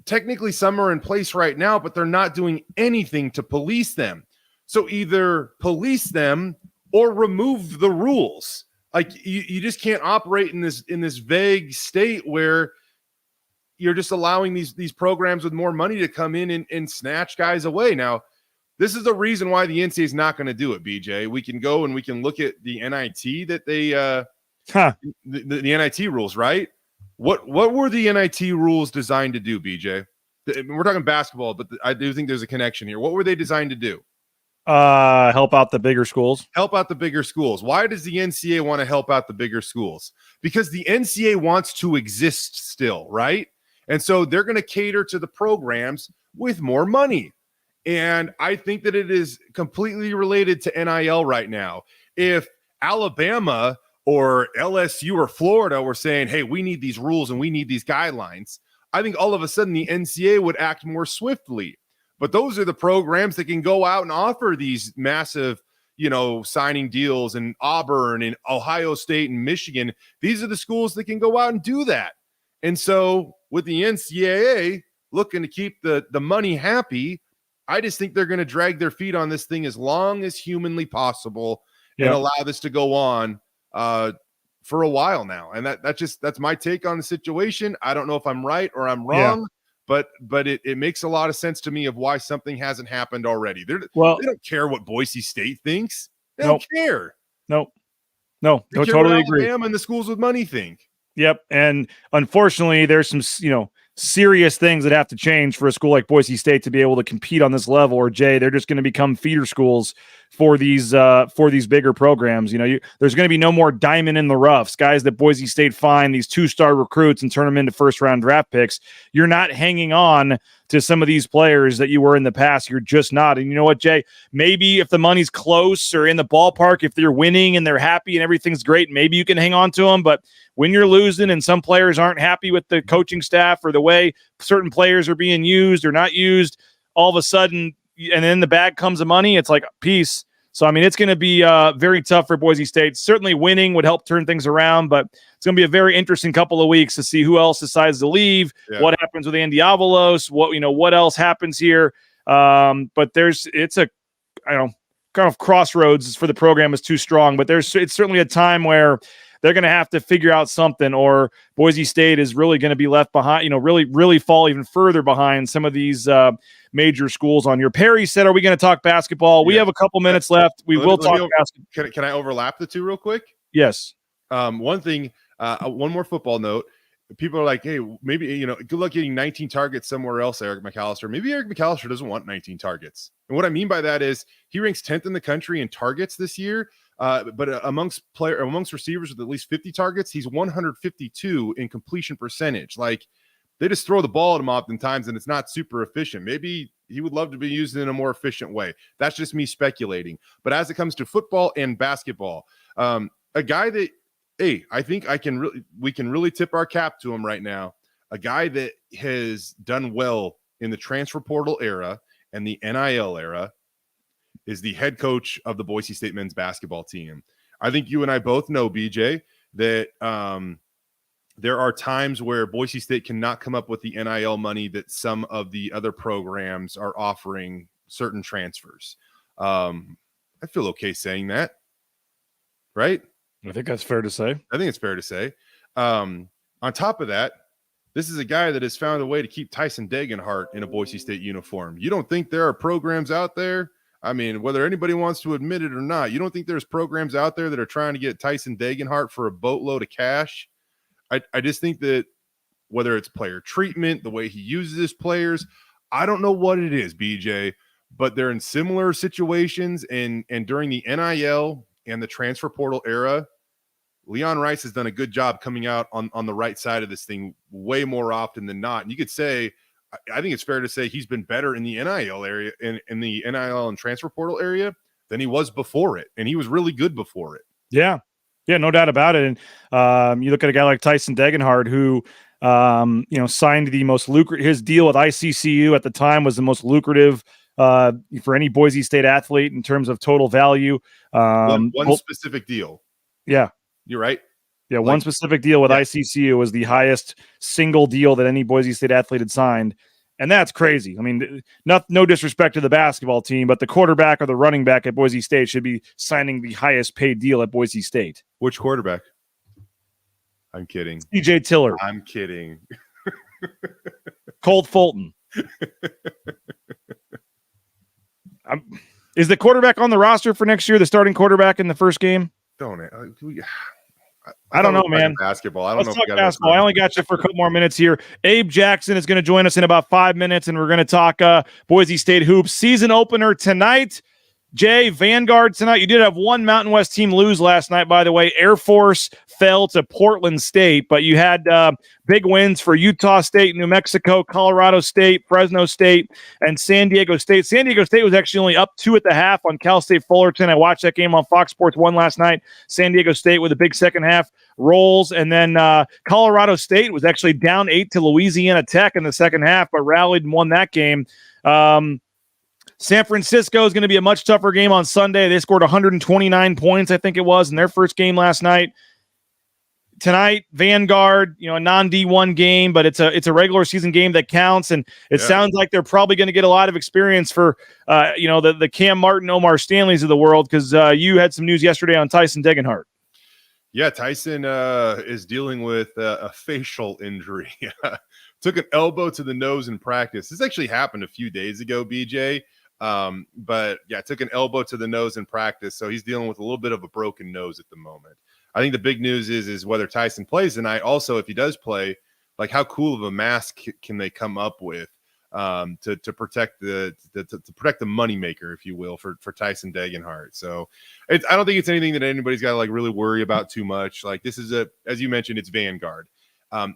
technically some are in place right now, but they're not doing anything to police them. So either police them or remove the rules. Like, you just can't operate in this vague state where you're just allowing these programs with more money to come in and snatch guys away. Now, this is the reason why the NCAA is not going to do it, BJ. We can go and we can look at the NIT that they the NIT rules, right? What were the NIT rules designed to do, BJ? We're talking basketball, but I do think there's a connection here. What were they designed to do? Help out the bigger schools. Help out the bigger schools. Why does the NCAA want to help out the bigger schools? Because the NCAA wants to exist still, right? And so they're going to cater to the programs with more money. And I think that it is completely related to NIL right now. If Alabama or LSU or Florida were saying, hey, we need these rules and we need these guidelines, I think all of a sudden the NCAA would act more swiftly. But those are the programs that can go out and offer these massive, signing deals in Auburn and Ohio State and Michigan. These are the schools that can go out and do that. And so with the NCAA looking to keep the money happy, I just think they're going to drag their feet on this thing as long as humanly possible and allow this to go on for a while now. And that's my take on the situation. I don't know if I'm right or I'm wrong, but it makes a lot of sense to me of why something hasn't happened already. They don't care what Boise State thinks. They don't care. No, totally agree. Alabama and the schools with money think. Yep. And unfortunately, there's some, serious things that have to change for a school like Boise State to be able to compete on this level, or Jay, they're just going to become feeder schools for these bigger programs. There's going to be no more diamond in the roughs, guys that Boise State find these 2-star recruits and turn them into first-round draft picks. You're not hanging on to some of these players that you were in the past. You're just not. And you know what, Jay? Maybe if the money's close or in the ballpark, if they're winning and they're happy and everything's great, maybe you can hang on to them. But when you're losing and some players aren't happy with the coaching staff or the way certain players are being used or not used, all of a sudden, and then the bag comes of money, it's like peace. So, it's going to be very tough for Boise State. Certainly winning would help turn things around, but it's going to be a very interesting couple of weeks to see who else decides to leave, what happens with Andy Avalos, what else happens here. But it's a kind of crossroads for the program is too strong, but it's certainly a time where they're going to have to figure out something, or Boise State is really going to be left behind, really fall even further behind some of these major schools on here. Perry said, are we going to talk basketball? We have a couple minutes left. We will talk basketball. Can I overlap the two real quick? Yes. One thing, one more football note. People are like, hey, maybe, good luck getting 19 targets somewhere else, Eric McAlister. Maybe Eric McAlister doesn't want 19 targets. And what I mean by that is he ranks 10th in the country in targets this year. But amongst receivers with at least 50 targets, he's 152 in completion percentage. Like, they just throw the ball at him oftentimes, and it's not super efficient. Maybe he would love to be used in a more efficient way. That's just me speculating. But as it comes to football and basketball, a guy that, hey, I think we can really tip our cap to him right now. A guy that has done well in the transfer portal era and the NIL era is the head coach of the Boise State men's basketball team. I think you and I both know, BJ, that there are times where Boise State cannot come up with the NIL money that some of the other programs are offering certain transfers. I feel okay saying that, right? I think that's fair to say. I think it's fair to say. On top of that, This is a guy that has found a way to keep Tyson Degenhart in a Boise State uniform. You don't think there are programs out there? I mean, whether anybody wants to admit it or not, you don't think there's programs out there that are trying to get Tyson Degenhart for a boatload of cash? I just think that whether it's player treatment, the way he uses his players, I don't know what it is, BJ, but they're in similar situations. And during the NIL and the transfer portal era, Leon Rice has done a good job coming out on the right side of this thing way more often than not. And you could say, I think it's fair to say he's been better in the NIL area, in the NIL and transfer portal area than he was before it. And he was really good before it. Yeah. Yeah, no doubt about it. And you look at a guy like Tyson Degenhart, who, signed the most lucrative, his deal with ICCU at the time was the most lucrative for any Boise State athlete in terms of total value. One specific deal. Yeah. You're right. Yeah, one specific deal with ICCU was the highest single deal that any Boise State athlete had signed. And that's crazy. I mean, no disrespect to the basketball team, but the quarterback or the running back at Boise State should be signing the highest paid deal at Boise State. Which quarterback? I'm kidding. CJ Tiller. I'm kidding. Colt Fulton. Is the quarterback on the roster for next year, the starting quarterback in the first game? I don't know, man. Basketball. I don't Let's know. talk basketball. I only got you for a couple more minutes here. Abe Jackson is going to join us in about 5 minutes, and we're going to talk Boise State hoops season opener tonight. Jay, Vanguard tonight. You did have one Mountain West team lose last night, by the way. Air Force fell to Portland State, but you had big wins for Utah State, New Mexico, Colorado State, Fresno State, and San Diego State. San Diego State was actually only up 2 at the half on Cal State Fullerton. I watched that game on Fox Sports 1 last night. San Diego State with a big second half rolls, and then Colorado State was actually down 8 to Louisiana Tech in the second half, but rallied and won that game. San Francisco is going to be a much tougher game on Sunday. They scored 129 points, I think it was, in their first game last night. Tonight, Vanguard, a non-D1 game, but it's a regular season game that counts, and it sounds like they're probably going to get a lot of experience for, the Cam Martin, Omar Stanleys of the world, because you had some news yesterday on Tyson Degenhart. Yeah, Tyson is dealing with a facial injury. Took an elbow to the nose in practice. This actually happened a few days ago, BJ. But yeah, took an elbow to the nose in practice. So he's dealing with a little bit of a broken nose at the moment. I think the big news is whether Tyson plays tonight. Also, if he does play, like how cool of a mask can they come up with to protect the moneymaker, if you will, for Tyson Degenhart. So I don't think it's anything that anybody's got to like really worry about too much. Like this is as you mentioned, it's Vanguard.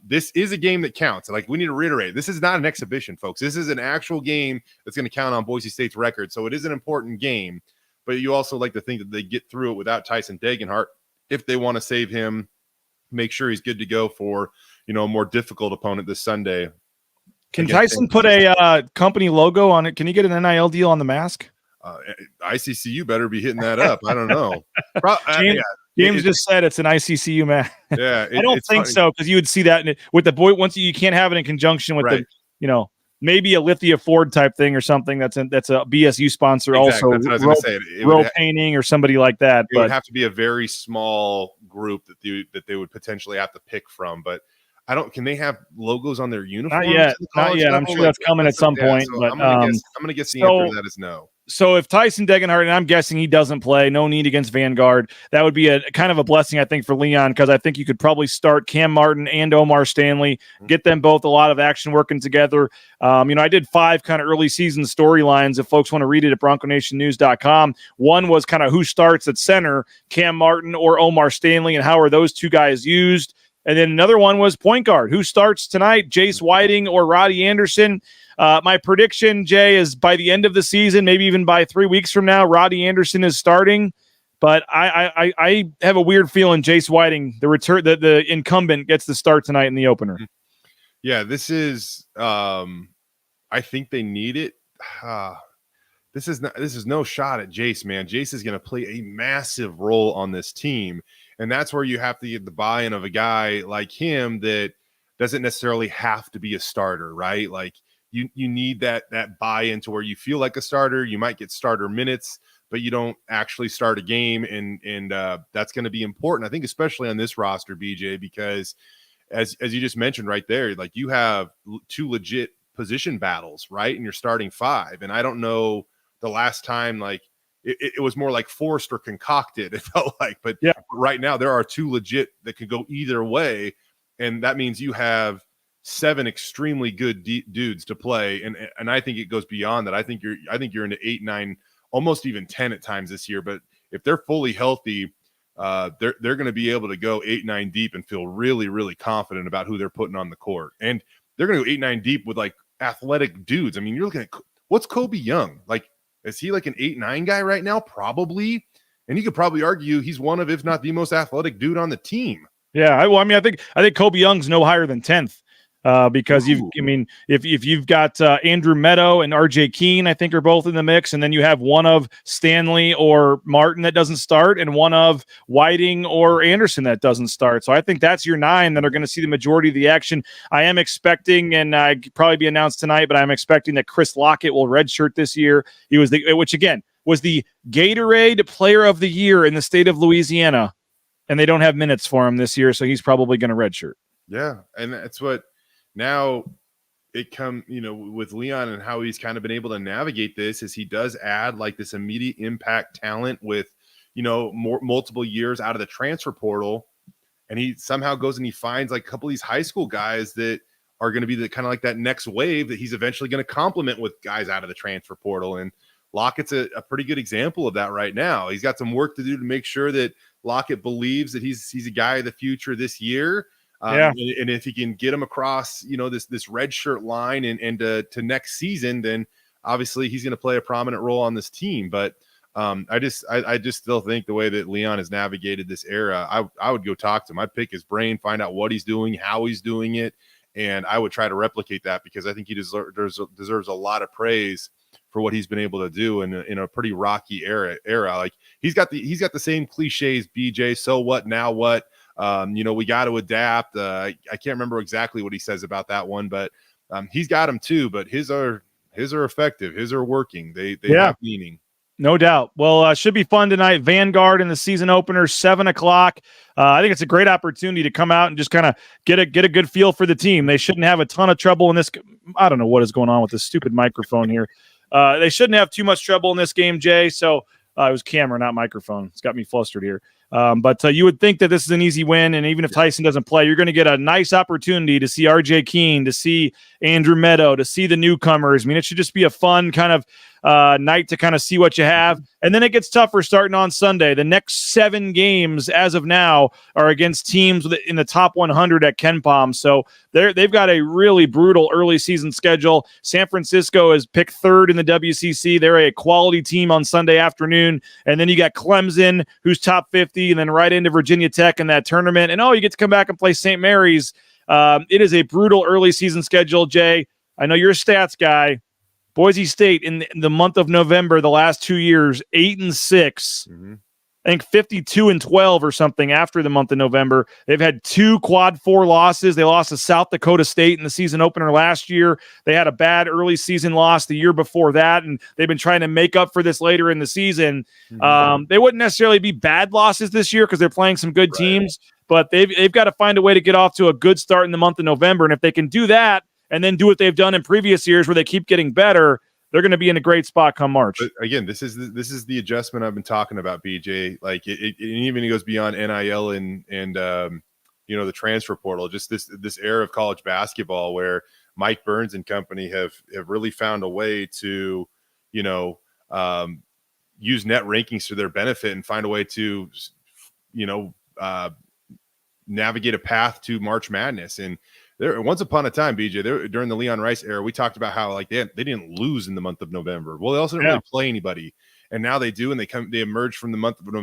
This is a game that counts. Like we need to reiterate, this is not an exhibition, folks. This is an actual game that's going to count on Boise State's record. So it is an important game, but you also like to think that they get through it without Tyson Degenhart if they want to save him, make sure he's good to go for, a more difficult opponent this Sunday. Can Tyson put a company logo on it? Can he get an NIL deal on the mask? ICCU better be hitting that up. I don't know. James just said it's an ICCU man. Yeah, I don't think so, because you would see that with the boy. Once you can't have it in conjunction with the, maybe a Lithia Ford type thing or something. That's a BSU sponsor. Exactly. Also, that's what I was going to say. Row painting or somebody like that. It would have to be a very small group that they would potentially have to pick from. But can they have logos on their uniforms? Not yet. I'm sure that's coming at some point. So but I'm gonna guess the answer to that is no. So if Tyson Degenhart, and I'm guessing he doesn't play, no need against Vanguard, that would be a kind of a blessing, I think, for Leon, because I think you could probably start Cam Martin and Omar Stanley, get them both a lot of action working together. I did 5 kind of early season storylines. If folks want to read it at BroncoNationNews.com. One was kind of who starts at center, Cam Martin or Omar Stanley, and how are those two guys used. And then another one was point guard. Who starts tonight, Jace Whiting or Roddy Anderson? My prediction, Jay, is by the end of the season, maybe even by 3 weeks from now, Roddy Anderson is starting. But I have a weird feeling Jace Whiting, the incumbent, gets the start tonight in the opener. Yeah, this is. I think they need it. This is no shot at Jace, man. Jace is going to play a massive role on this team. And that's where you have to get the buy-in of a guy like him that doesn't necessarily have to be a starter, right? Like you need that buy-in to where you feel like a starter. You might get starter minutes, but you don't actually start a game. And that's going to be important, I think, especially on this roster, BJ, because as you just mentioned right there, like you have two legit position battles, right? And you're starting five. And I don't know the last time, like it was more like forced or concocted, it felt like. But yeah, right now there are two legit that could go either way. And that means you have 7 extremely good dudes to play. And I think it goes beyond that. I think you're into 8, 9, almost even 10 at times this year. But if they're fully healthy, they're going to be able to go 8, 9 deep and feel really, really confident about who they're putting on the court. And they're going to go 8, 9 deep with like athletic dudes. I mean, you're looking at what's Kobe Young? Like, is he like an 8, 9 guy right now? Probably. And you could probably argue he's one of, if not the most athletic dude on the team. Yeah. I think Kobe Young's no higher than 10th. Because if you've got Andrew Meadow and RJ Keene, I think are both in the mix, and then you have one of Stanley or Martin that doesn't start, and one of Whiting or Anderson that doesn't start. So I think that's your 9 that are going to see the majority of the action. I am expecting, and probably be announced tonight, but I'm expecting that Chris Lockett will redshirt this year. He was which again was the Gatorade Player of the Year in the state of Louisiana, and they don't have minutes for him this year, so he's probably going to redshirt. Yeah, and that's what. Now it with Leon and how he's kind of been able to navigate this is he does add like this immediate impact talent with, multiple years out of the transfer portal. And he somehow goes and he finds like a couple of these high school guys that are going to be the kind of like that next wave that he's eventually going to complement with guys out of the transfer portal. And Lockett's a pretty good example of that right now. He's got some work to do to make sure that Lockett believes that he's a guy of the future this year. And if he can get him across, this red shirt line and to next season, then obviously he's going to play a prominent role on this team. But I just still think the way that Leon has navigated this era, I would go talk to him. I'd pick his brain, find out what he's doing, how he's doing it, and I would try to replicate that because I think he deserves a lot of praise for what he's been able to do in a pretty rocky era. Like he's got the same cliches, BJ. So what? Now what? We got to adapt. I can't remember exactly what he says about that one, but he's got them too. But his are effective. His are working. They have meaning. No doubt. Well, should be fun tonight. Vanguard in the season opener, 7:00. I think it's a great opportunity to come out and just kind of get a good feel for the team. They shouldn't have a ton of trouble in this. I don't know what is going on with this stupid microphone here. They shouldn't have too much trouble in this game, Jay. So it was camera, not microphone. It's got me flustered here. But you would think that this is an easy win, and even if Tyson doesn't play, you're going to get a nice opportunity to see RJ Keene, to see Andrew Meadow, to see the newcomers. I mean, it should just be a fun kind of night to kind of see what you have. And then it gets tougher starting on Sunday. The next 7 games as of now are against teams in the top 100 at KenPom. So they've got a really brutal early season schedule. San Francisco is picked 3rd in the WCC. They're a quality team on Sunday afternoon. And then you got Clemson, who's top 50, and then right into Virginia Tech in that tournament. And you get to come back and play St. Mary's. It is a brutal early season schedule, Jay. I know you're a stats guy. Boise State in the month of November, the last 2 years, 8-6. Mm-hmm. I think 52-12 or something after the month of November. They've had 2 quad 4 losses. They lost to South Dakota State in the season opener last year. They had a bad early season loss the year before that, and they've been trying to make up for this later in the season. Mm-hmm. They wouldn't necessarily be bad losses this year because they're playing some good teams, but they've got to find a way to get off to a good start in the month of November. And if they can do that and then do what they've done in previous years where they keep getting better, they're going to be in a great spot come March. But again, this is the adjustment I've been talking about, BJ. Like it even goes beyond NIL and the transfer portal. Just this era of college basketball where Mike Burns and company have really found a way to use net rankings to their benefit and find a way to navigate a path to March Madness. And there, once upon a time, BJ, during the Leon Rice era, we talked about how like they didn't lose in the month of November. Well, they also didn't really play anybody, and now they do, and they emerge from the month of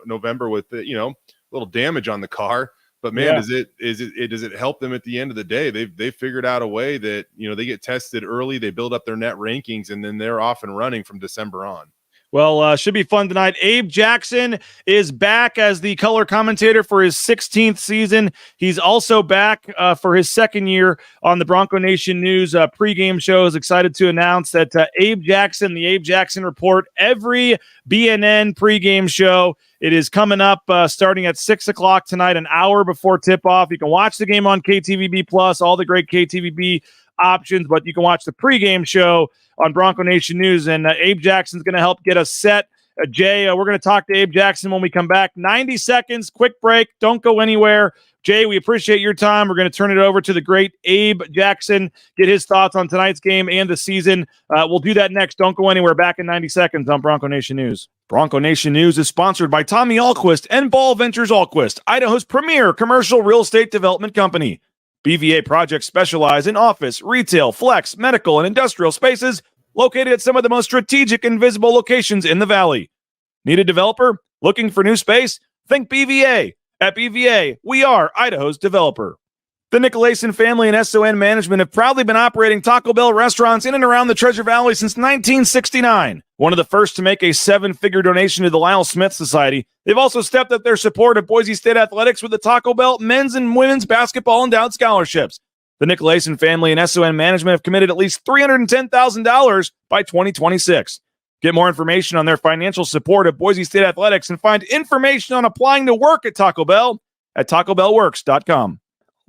November with little damage on the car. But man, does it help them at the end of the day? They've figured out a way that they get tested early, they build up their net rankings, and then they're off and running from December on. Well, should be fun tonight. Abe Jackson is back as the color commentator for his 16th season. He's also back for his second year on the Bronco Nation News pregame shows. Excited to announce that Abe Jackson, the Abe Jackson Report, every BNN pregame show. It is coming up starting at 6 o'clock tonight, an hour before tip-off. You can watch the game on KTVB Plus, all the great KTVB options, but you can watch the pregame show on Bronco Nation News, and Abe Jackson's going to help get us set. Jay, we're going to talk to Abe Jackson when we come back. 90 seconds, quick break. Don't go anywhere. Jay, we appreciate your time. We're going to turn it over to the great Abe Jackson, get his thoughts on tonight's game and the season. We'll do that next. Don't go anywhere. Back in 90 seconds on Bronco Nation News. Bronco Nation News is sponsored by Tommy Alquist and Ball Ventures Alquist, Idaho's premier commercial real estate development company. BVA projects specialize in office, retail, flex, medical, and industrial spaces located at some of the most strategic and visible locations in the valley. Need a developer? Looking for new space? Think BVA. At BVA, we are Idaho's developer. The McAlister family and SON Management have proudly been operating Taco Bell restaurants in and around the Treasure Valley since 1969. One of the first to make a 7-figure donation to the Lyle Smith Society, they've also stepped up their support of Boise State athletics with the Taco Bell men's and women's basketball endowed scholarships. The McAlister family and SON Management have committed at least $310,000 by 2026. Get more information on their financial support of Boise State athletics and find information on applying to work at Taco Bell at TacoBellWorks.com.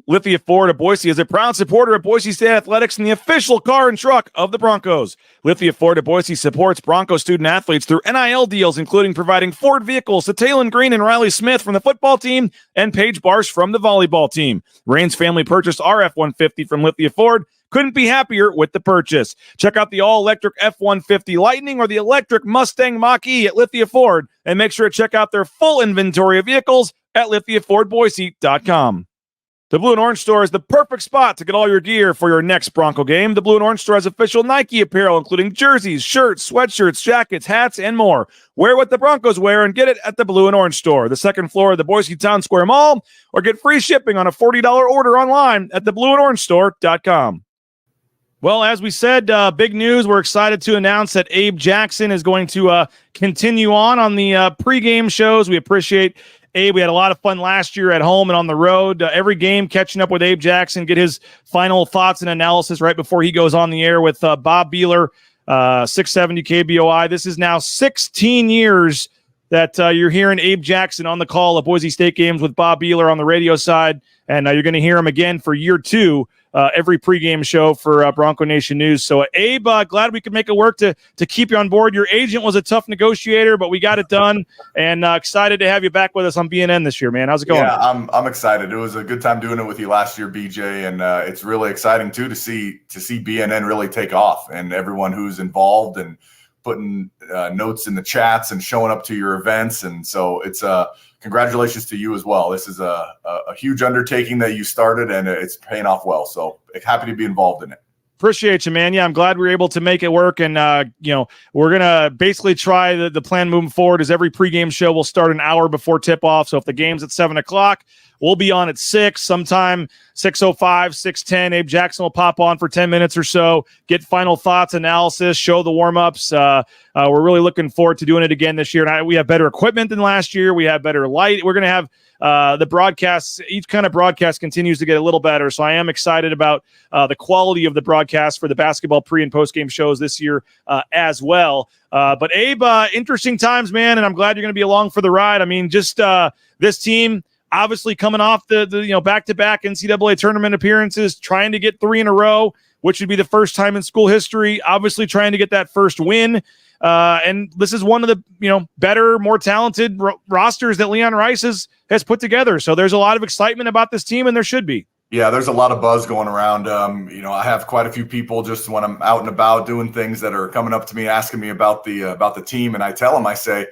Lithia Ford of Boise is a proud supporter of Boise State athletics and the official car and truck of the Broncos. Lithia Ford of Boise supports Bronco student athletes through NIL deals, including providing Ford vehicles to Taylon Green and Riley Smith from the football team and Paige Barsh from the volleyball team. Rain's family purchased our F-150 from Lithia Ford. Couldn't be happier with the purchase. Check out the all-electric F-150 Lightning or the electric Mustang Mach-E at Lithia Ford, and make sure to check out their full inventory of vehicles at LithiaFordBoise.com. The Blue and Orange Store is the perfect spot to get all your gear for your next Bronco game. The Blue and Orange Store has official Nike apparel, including jerseys, shirts, sweatshirts, jackets, hats, and more. Wear what the Broncos wear and get it at the Blue and Orange Store, the second floor of the Boise Town Square Mall, or get free shipping on a $40 order online at theblueandorangestore.com. Well, as we said, big news. We're excited to announce that Abe Jackson is going to continue on the pregame shows. We appreciate Abe. We had a lot of fun last year at home and on the road. Every game catching up with Abe Jackson, get his final thoughts and analysis right before he goes on the air with Bob Beeler, 670 KBOI. This is now 16 years that you're hearing Abe Jackson on the call of Boise State games with Bob Beeler on the radio side, and you're going to hear him again for year 2. Every pregame show for Bronco Nation News. So, Abe, glad we could make it work to keep you on board. Your agent was a tough negotiator, but we got it done, and excited to have you back with us on BNN this year, man. How's it going? Yeah, I'm excited. It was a good time doing it with you last year, BJ, and it's really exciting, too, to see BNN really take off and everyone who's involved and putting notes in the chats and showing up to your events. And so it's congratulations to you as well. This is a huge undertaking that you started, and it's paying off well. So happy to be involved in it. Appreciate you, man. Yeah, I'm glad we were able to make it work. And, we're going to basically try the plan moving forward is every pregame show will start an hour before tip-off. So if the game's at 7 o'clock, we'll be on at 6, sometime 6:05, 6:10. Abe Jackson will pop on for 10 minutes or so, get final thoughts, analysis, show the warm-ups. We're really looking forward to doing it again this year. And we have better equipment than last year. We have better light. We're going to have the broadcasts. Each kind of broadcast continues to get a little better. So I am excited about the quality of the broadcast for the basketball pre- and post-game shows this year as well. But Abe, interesting times, man, and I'm glad you're going to be along for the ride. I mean, just this team obviously coming off the back-to-back NCAA tournament appearances, trying to get 3 in a row, which would be the first time in school history, obviously trying to get that first win. And this is one of the better, more talented rosters that Leon Rice has put together. So there's a lot of excitement about this team, and there should be. Yeah, there's a lot of buzz going around. I have quite a few people just when I'm out and about doing things that are coming up to me, asking me about the team, and I tell them, I say,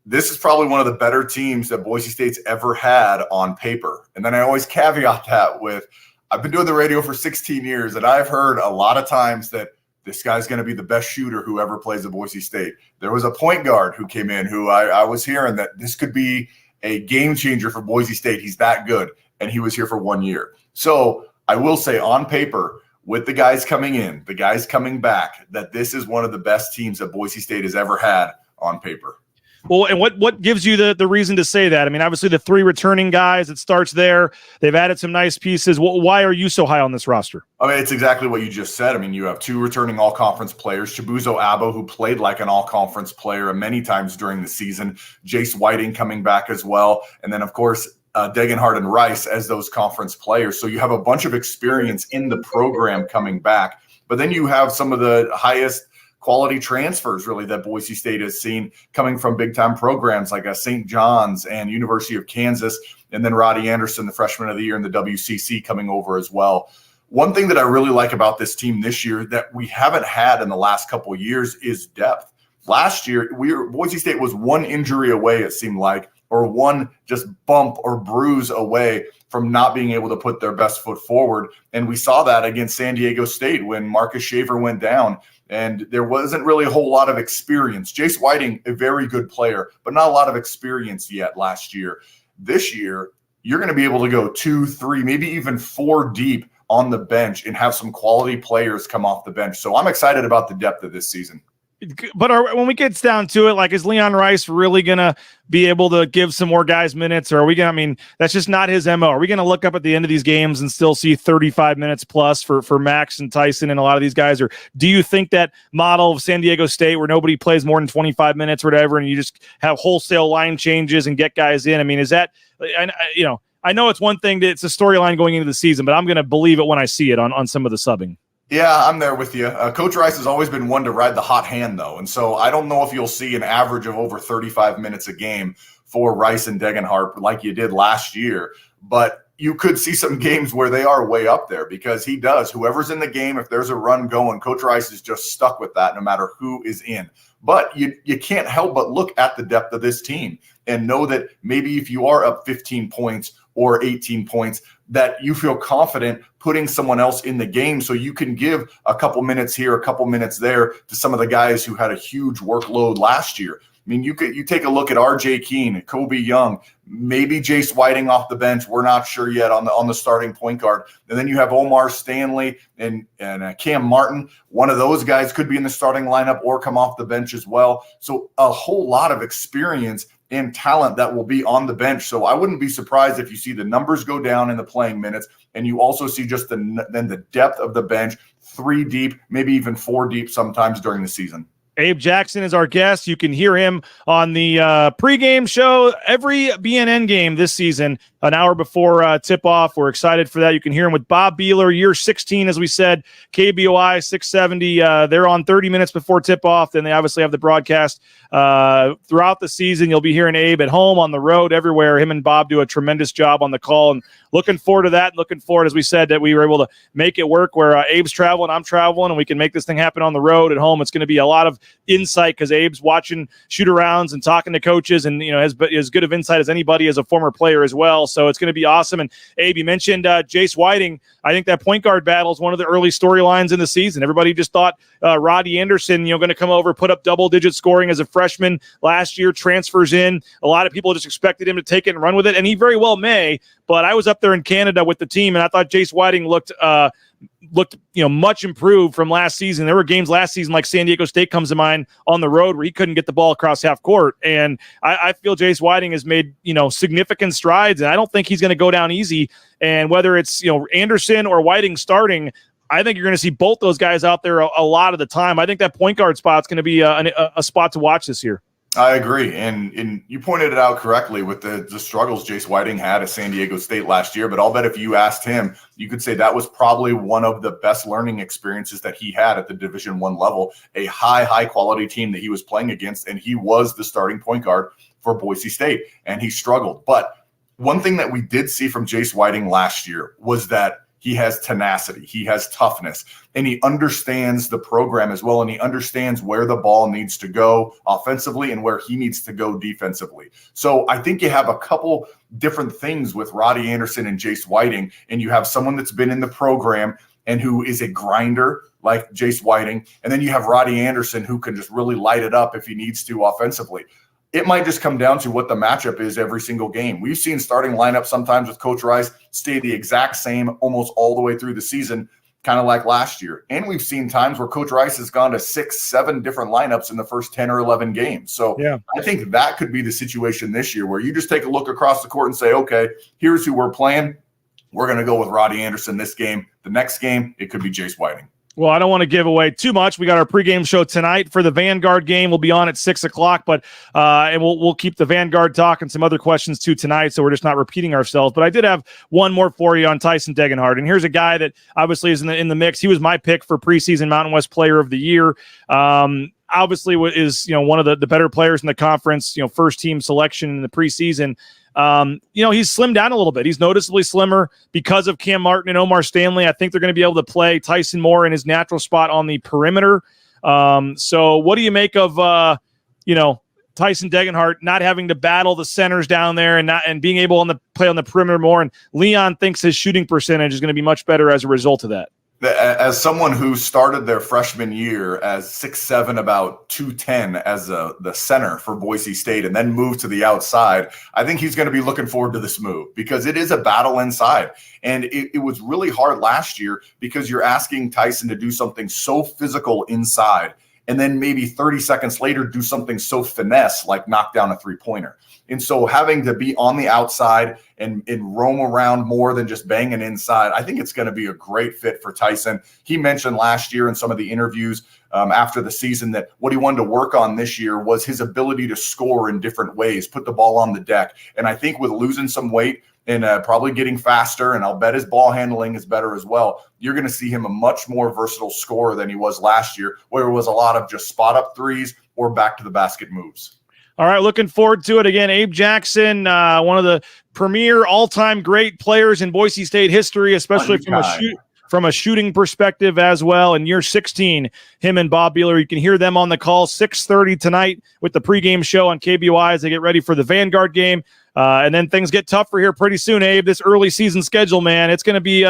this is probably one of the better teams that Boise State's ever had on paper. And then I always caveat that with, I've been doing the radio for 16 years, and I've heard a lot of times that this guy's going to be the best shooter who ever plays at Boise State. There was a point guard who came in who I was hearing that this could be a game changer for Boise State. He's that good, and he was here for 1 year. So I will say on paper, with the guys coming in, the guys coming back, that this is one of the best teams that Boise State has ever had on paper. Well, and what gives you the reason to say that? I mean, obviously the 3 returning guys, it starts there. They've added some nice pieces. Why are you so high on this roster? I mean, it's exactly what you just said. I mean, you have 2 returning all-conference players, Chibuzo Abo, who played like an all-conference player many times during the season, Jace Whiting coming back as well, and then, of course, Degenhardt and Rice as those conference players. So you have a bunch of experience in the program coming back. But then you have some of the highest quality transfers really that Boise State has seen coming from big time programs like St. John's and University of Kansas, and then Roddy Anderson, the freshman of the year in the WCC, coming over as well. One thing that I really like about this team this year that we haven't had in the last couple of years is depth. Last year, Boise State was 1 injury away, it seemed like, or 1 just bump or bruise away from not being able to put their best foot forward. And we saw that against San Diego State when Marcus Shaver went down. And there wasn't really a whole lot of experience. Jace Whiting, a very good player, but not a lot of experience yet last year. This year, you're going to be able to go 2, 3, maybe even 4 deep on the bench and have some quality players come off the bench. So I'm excited about the depth of this season. But when we get down to it, like, is Leon Rice really going to be able to give some more guys minutes? Or are we going to, I mean, that's just not his MO. Are we going to look up at the end of these games and still see 35 minutes plus for Max and Tyson and a lot of these guys? Or do you think that model of San Diego State where nobody plays more than 25 minutes or whatever, and you just have wholesale line changes and get guys in? I mean, is that, I know it's one thing that it's a storyline going into the season, but I'm going to believe it when I see it on some of the subbing. Yeah, I'm there with you. Coach Rice has always been one to ride the hot hand, though. And so I don't know if you'll see an average of over 35 minutes a game for Rice and Degenhardt like you did last year. But you could see some games where they are way up there because he does. Whoever's in the game, if there's a run going, Coach Rice is just stuck with that no matter who is in. But you can't help but look at the depth of this team and know that maybe if you are up 15 points or 18 points, that you feel confident putting someone else in the game so you can give a couple minutes here, a couple minutes there to some of the guys who had a huge workload last year. I mean, you take a look at R.J. Keene, Kobe Young, maybe Jace Whiting off the bench. We're not sure yet on the starting point guard. And then you have Omar Stanley and Cam Martin. One of those guys could be in the starting lineup or come off the bench as well. So a whole lot of experience and talent that will be on the bench. So I wouldn't be surprised if you see the numbers go down in the playing minutes, and you also see just the depth of the bench, 3 deep, maybe even 4 deep sometimes during the season. Abe Jackson is our guest. You can hear him on the pregame show every BNN game this season, an hour before tip-off. We're excited for that. You can hear him with Bob Beeler, year 16, as we said, KBOI 670. They're on 30 minutes before tip-off. Then they obviously have the broadcast throughout the season. You'll be hearing Abe at home, on the road, everywhere. Him and Bob do a tremendous job on the call, and looking forward to that. Looking forward, as we said, that we were able to make it work where Abe's traveling, I'm traveling, and we can make this thing happen on the road. At home, it's going to be a lot of insight because Abe's watching shoot-arounds and talking to coaches, and has as good of insight as anybody as a former player as well. So it's going to be awesome. And Abe, you mentioned Jace Whiting. I think that point guard battle is one of the early storylines in the season. Everybody just thought Roddy Anderson, going to come over, put up double-digit scoring as a freshman last year, transfers in. A lot of people just expected him to take it and run with it, and he very well may. But I was up there in Canada with the team, and I thought Jace Whiting looked much improved from last season. There were games last season like San Diego State comes to mind on the road where he couldn't get the ball across half court. And I feel Jace Whiting has made, significant strides, and I don't think he's going to go down easy. And whether it's, Anderson or Whiting starting, I think you're going to see both those guys out there a lot of the time. I think that point guard spot's going to be a spot to watch this year. I agree. And you pointed it out correctly with the struggles Jace Whiting had at San Diego State last year. But I'll bet if you asked him, you could say that was probably one of the best learning experiences that he had at the Division I level, a high quality team that he was playing against. And he was the starting point guard for Boise State, and he struggled. But one thing that we did see from Jace Whiting last year was that he has tenacity, he has toughness, and he understands the program as well, and he understands where the ball needs to go offensively and where he needs to go defensively. So I think you have a couple different things with Roddy Anderson and Jace Whiting, and you have someone that's been in the program and who is a grinder like Jace Whiting, and then you have Roddy Anderson who can just really light it up if he needs to offensively. It might just come down to what the matchup is every single game. We've seen starting lineups sometimes with Coach Rice stay the exact same almost all the way through the season. kind of like last year. And we've seen times where Coach Rice has gone to 6, 7 different lineups in the first 10 or 11 games. So I think that could be the situation this year where you just take a look across the court and say, okay, here's who we're playing. We're going to go with Roddy Anderson this game. The next game, it could be Jace Whiting. Well, I don't want to give away too much. We got our pregame show tonight for the Vanguard game. We'll be on at 6 o'clock, but and we'll keep the Vanguard talk and some other questions too tonight, so we're just not repeating ourselves. But I did have one more for you on Tyson Degenhardt, and here's a guy that obviously is in the mix. He was my pick for preseason Mountain West Player of the Year. Obviously, is one of the better players in the conference. First team selection in the preseason. He's slimmed down a little bit. He's noticeably slimmer because of Cam Martin and Omar Stanley. I think they're going to be able to play Tyson more in his natural spot on the perimeter. So what do you make of, Tyson Degenhardt not having to battle the centers down there and being able to play on the perimeter more? And Leon thinks his shooting percentage is going to be much better as a result of that. As someone who started their freshman year as 6'7", about 210 as the center for Boise State and then moved to the outside, I think he's going to be looking forward to this move because it is a battle inside. And it was really hard last year because you're asking Tyson to do something so physical inside and then maybe 30 seconds later do something so finesse like knock down a three-pointer. And so having to be on the outside and roam around more than just banging inside, I think it's going to be a great fit for Tyson. He mentioned last year in some of the interviews after the season that what he wanted to work on this year was his ability to score in different ways, put the ball on the deck. And I think with losing some weight and probably getting faster, and I'll bet his ball handling is better as well, you're going to see him a much more versatile scorer than he was last year, where it was a lot of just spot-up threes or back-to-the-basket moves. All right, looking forward to it. Again, Abe Jackson, one of the premier all-time great players in Boise State history, especially from a shooting perspective as well. In year 16, him and Bob Beeler, you can hear them on the call, 6:30 tonight with the pregame show on KBY as they get ready for the Vanguard game. And then things get tougher here pretty soon, Abe. This early season schedule, man, it's going to be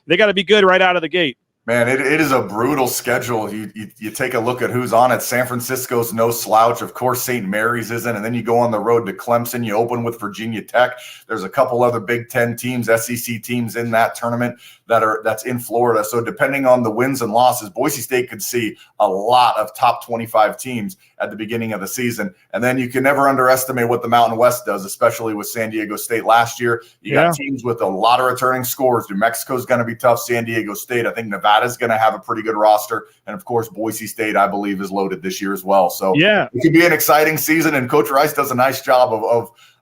they got to be good right out of the gate. Man, it is a brutal schedule. You take a look at who's on it. San Francisco's no slouch. Of course, St. Mary's isn't. And then you go on the road to Clemson. You open with Virginia Tech. There's a couple other Big Ten teams, SEC teams in that tournament that's in Florida. So depending on the wins and losses, Boise State could see a lot of top 25 teams at the beginning of the season. And then you can never underestimate what the Mountain West does, especially with San Diego State last year. You got teams with a lot of returning scores. New Mexico's going to be tough. San Diego State, I think Nevada's going to have a pretty good roster. And of course, Boise State, I believe, is loaded this year as well. So it could be an exciting season. And Coach Rice does a nice job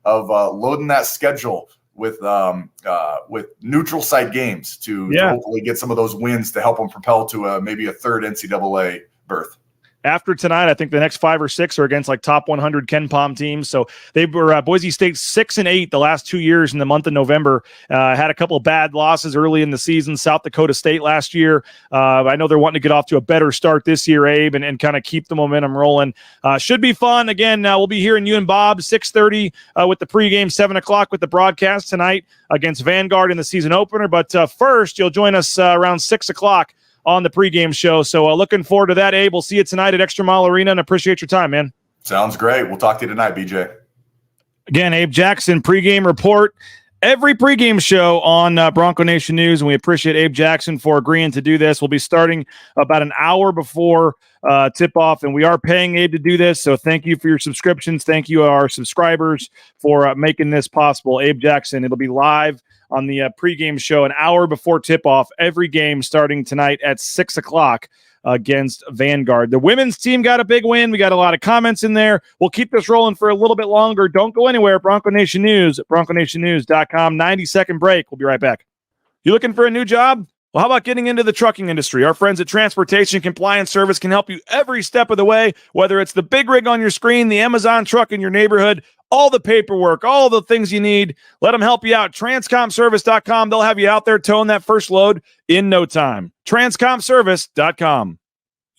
of loading that schedule with neutral site games to hopefully get some of those wins to help them propel to maybe a third NCAA berth. After tonight, I think the next 5 or 6 are against like top 100 Ken Pom teams. So they were Boise State 6-8 the last 2 years in the month of November. Had a couple of bad losses early in the season. South Dakota State last year. I know they're wanting to get off to a better start this year, Abe, and kind of keep the momentum rolling. Should be fun. Again, we'll be hearing you and Bob 6:30 with the pregame, 7 o'clock with the broadcast tonight against Vanguard in the season opener. But first, you'll join us around 6 o'clock on the pregame show. So looking forward to that, Abe. We'll see you tonight at Extra Mile Arena, and appreciate your time, man. Sounds great. We'll talk to you tonight, BJ. Again, Abe Jackson, pregame report. Every pregame show on Bronco Nation News, and we appreciate Abe Jackson for agreeing to do this. We'll be starting about an hour before tip-off, and we are paying Abe to do this, so thank you for your subscriptions. Thank you, our subscribers, for making this possible. Abe Jackson, it'll be live on the pregame show an hour before tip-off, every game starting tonight at 6 o'clock against Vanguard. The women's team got a big win. We got a lot of comments in there. We'll keep this rolling for a little bit longer. Don't go anywhere. Bronco Nation News at bronconationnews.com. 90-second break. We'll be right back. You looking for a new job? Well, how about getting into the trucking industry? Our friends at Transportation Compliance Service can help you every step of the way, whether it's the big rig on your screen, the Amazon truck in your neighborhood, all the paperwork, all the things you need. Let them help you out. Transcomservice.com. They'll have you out there towing that first load in no time. Transcomservice.com.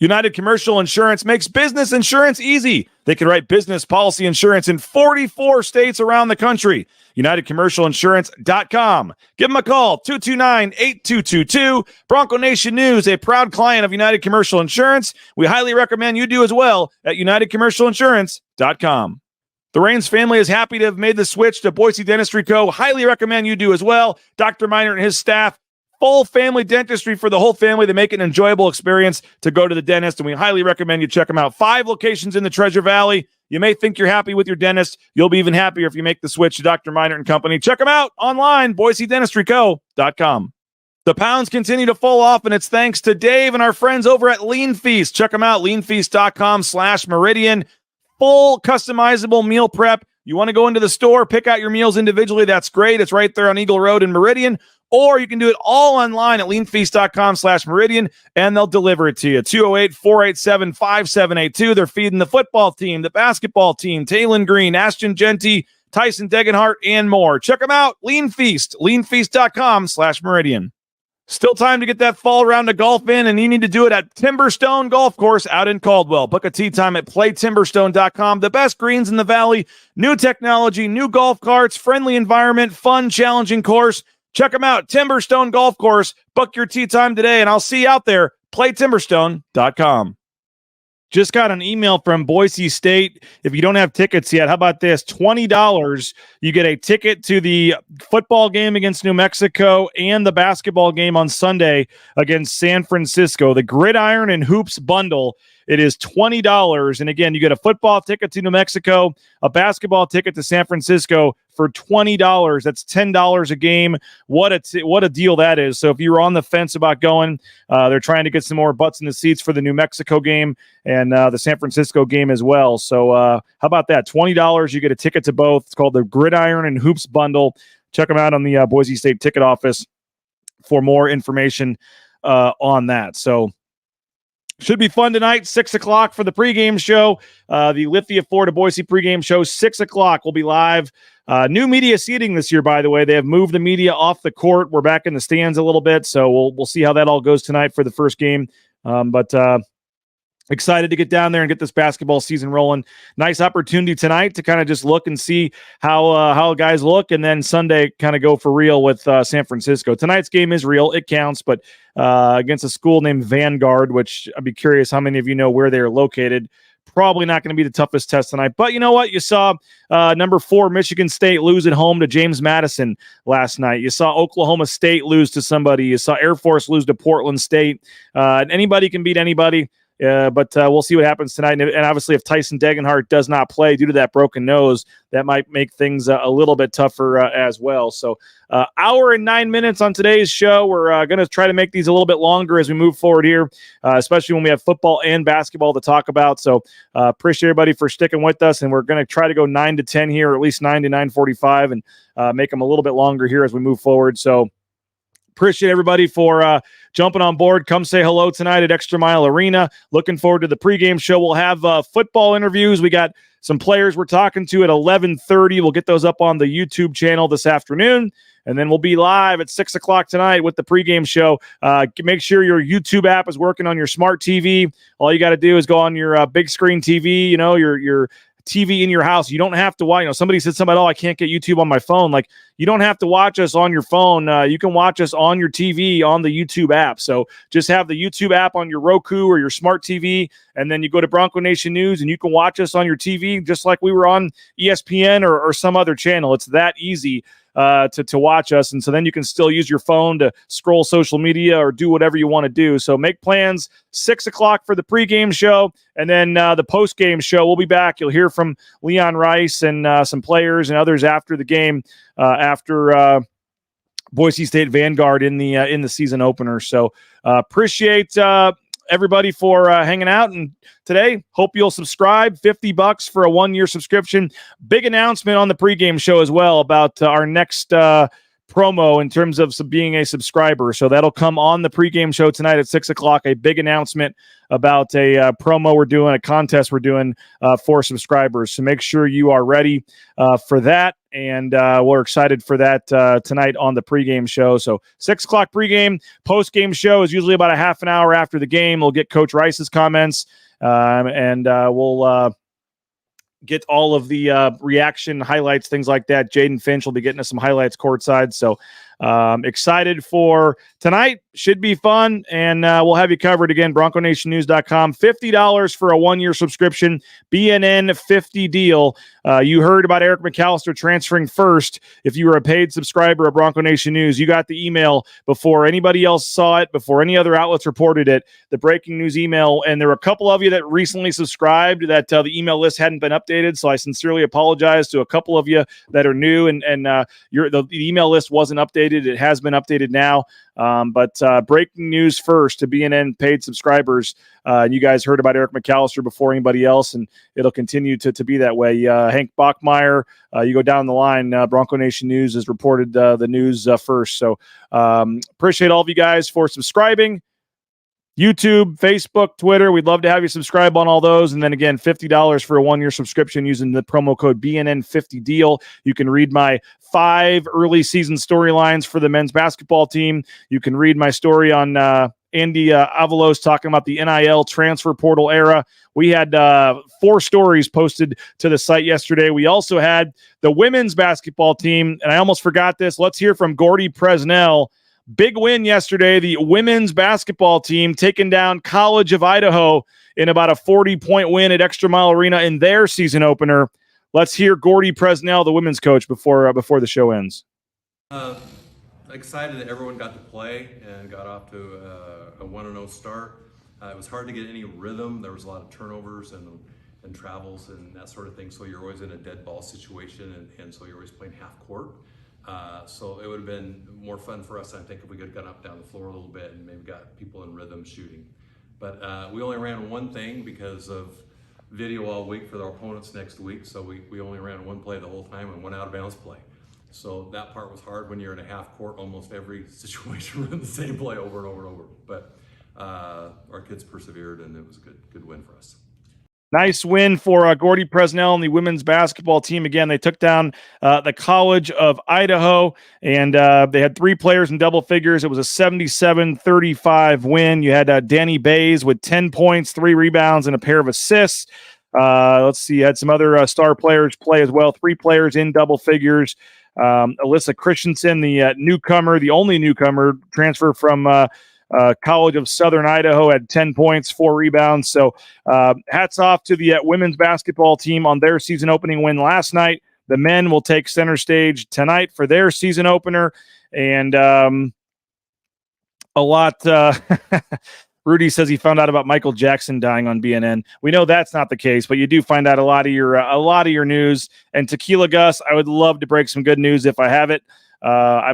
United Commercial Insurance makes business insurance easy. They can write business policy insurance in 44 states around the country. UnitedCommercialInsurance.com. Give them a call, 229-8222. Bronco Nation News, a proud client of United Commercial Insurance. We highly recommend you do as well at UnitedCommercialInsurance.com. The Raines family is happy to have made the switch to Boise Dentistry Co. Highly recommend you do as well. Dr. Miner and his staff, full family dentistry for the whole family. They make it an enjoyable experience to go to the dentist, and we highly recommend you check them out. 5 locations in the Treasure Valley. You may think you're happy with your dentist. You'll be even happier if you make the switch to Dr. Minert and Company. Check them out online, BoiseDentistryCo.com. The pounds continue to fall off, and it's thanks to Dave and our friends over at Lean Feast. Check them out, leanfeast.com/Meridian. Full customizable meal prep. You want to go into the store, pick out your meals individually. That's great. It's right there on Eagle Road in Meridian. Or you can do it all online at leanfeast.com/Meridian, and they'll deliver it to you. 208-487-5782. They're feeding the football team, the basketball team, Taylon Green, Ashton Genty, Tyson Degenhart, and more. Check them out. Lean Feast, leanfeast.com/Meridian. Still time to get that fall round of golf in, and you need to do it at Timberstone Golf Course out in Caldwell. Book a tee time at playtimberstone.com. The best greens in the valley, new technology, new golf carts, friendly environment, fun, challenging course. Check them out, Timberstone Golf Course. Book your tee time today, and I'll see you out there. Playtimberstone.com. Just got an email from Boise State. If you don't have tickets yet, how about this? $20. You get a ticket to the football game against New Mexico and the basketball game on Sunday against San Francisco. The Gridiron and Hoops bundle. It is $20. And again, you get a football ticket to New Mexico, a basketball ticket to San Francisco for $20. That's $10 a game. What a deal that is. So if you're on the fence about going, they're trying to get some more butts in the seats for the New Mexico game and the San Francisco game as well. So how about that? $20. You get a ticket to both. It's called the Gridiron and Hoops bundle. Check them out on the Boise State ticket office for more information on that. So should be fun tonight, 6 o'clock for the pregame show. The Lithia Florida Boise pregame show, 6 o'clock. We'll be live. New media seating this year, by the way. They have moved the media off the court. We're back in the stands a little bit, so we'll see how that all goes tonight for the first game. But excited to get down there and get this basketball season rolling. Nice opportunity tonight to kind of just look and see how guys look, and then Sunday kind of go for real with San Francisco. Tonight's game is real. It counts, but against a school named Vanguard, which I'd be curious how many of you know where they're located. Probably not going to be the toughest test tonight. But you know what? You saw number 4 Michigan State lose at home to James Madison last night. You saw Oklahoma State lose to somebody. You saw Air Force lose to Portland State. Anybody can beat anybody. But we'll see what happens tonight. And obviously, if Tyson Degenhart does not play due to that broken nose, that might make things a little bit tougher as well. So hour and 9 minutes on today's show. We're going to try to make these a little bit longer as we move forward here, especially when we have football and basketball to talk about. So appreciate everybody for sticking with us. And we're going to try to go 9 to 10 here, or at least 9 to 9:45, and make them a little bit longer here as we move forward. So appreciate everybody for jumping on board. Come say hello tonight at Extra Mile Arena. Looking forward to the pregame show. We'll have football interviews. We got some players we're talking to at 11:30. We'll get those up on the YouTube channel this afternoon. And then we'll be live at 6 o'clock tonight with the pregame show. Make sure your YouTube app is working on your smart TV. All you got to do is go on your big screen TV, your TV in your house. You don't have to watch. Somebody said something about, I can't get YouTube on my phone. Like, you don't have to watch us on your phone. You can watch us on your TV on the YouTube app. So just have the YouTube app on your Roku or your smart TV, and then you go to Bronco Nation News, and you can watch us on your TV just like we were on ESPN or some other channel. It's that easy to watch us. And so then you can still use your phone to scroll social media or do whatever you want to do. So make plans. 6 o'clock for the pregame show, and then the postgame show. We'll be back. You'll hear from Leon Rice and some players and others after the game, after Boise State Vanguard in the season opener. So appreciate everybody for hanging out. And today, hope you'll subscribe. $50 for a 1-year subscription. Big announcement on the pregame show as well about our next promo in terms of being a subscriber. So that'll come on the pregame show tonight at 6 o'clock. A big announcement about a promo we're doing, a contest we're doing for subscribers. So make sure you are ready for that. And we're excited for that tonight on the pregame show. So 6 o'clock pregame. Postgame show is usually about a half an hour after the game. We'll get Coach Rice's comments, and we'll get all of the reaction highlights, things like that. Jaden Finch will be getting us some highlights courtside. So Excited for tonight. Should be fun, and we'll have you covered again. BroncoNationNews.com. $50 for a 1-year subscription. BNN 50 deal. You heard about Eric McAlister transferring first. If you were a paid subscriber of Bronco Nation News, you got the email before anybody else saw it, before any other outlets reported it, the breaking news email. And there were a couple of you that recently subscribed that the email list hadn't been updated. So I sincerely apologize to a couple of you that are new, and the email list wasn't updated. It has been updated now. But breaking news first to BNN paid subscribers. You guys heard about Eric McAlister before anybody else, and it'll continue to be that way. Hank Bachmeyer, you go down the line, Bronco Nation News has reported the news first. So appreciate all of you guys for subscribing. YouTube, Facebook, Twitter. We'd love to have you subscribe on all those. And then again, $50 for a 1-year subscription using the promo code BNN50 deal. You can read my 5 early season storylines for the men's basketball team. You can read my story on Andy Avalos talking about the NIL transfer portal era. We had 4 stories posted to the site yesterday. We also had the women's basketball team, and I almost forgot this. Let's hear from Gordy Presnell. Big win yesterday. The women's basketball team taking down College of Idaho in about a 40-point win at Extra Mile Arena in their season opener. Let's hear Gordy Presnell, the women's coach, before the show ends. Excited that everyone got to play and got off to a 1-0 start. It was hard to get any rhythm. There was a lot of turnovers and travels and that sort of thing. So you're always in a dead ball situation, and so you're always playing half court. So it would have been more fun for us, I think, if we could have gone up down the floor a little bit and maybe got people in rhythm shooting. But we only ran one thing because of video all week for our opponents next week. So we only ran one play the whole time and one out of bounds play. So that part was hard when you're in a half court. Almost every situation ran the same play over and over and over. But our kids persevered, and it was a good win for us. Nice win for Gordy Presnell and the women's basketball team. Again, they took down the College of Idaho, and they had 3 players in double figures. It was a 77-35 win. You had Danny Bays with 10 points, 3 rebounds, and a pair of assists. Let's see, you had some other star players play as well. 3 players in double figures. Alyssa Christensen, the newcomer, the only newcomer, transfer from College of Southern Idaho, had 10 points, 4 rebounds. So hats off to the women's basketball team on their season opening win last night. The men will take center stage tonight for their season opener. And a lot Rudy says he found out about Michael Jackson dying on BNN. We know that's not the case, but you do find out a lot of your news. And Tequila Gus, I would love to break some good news if I have it.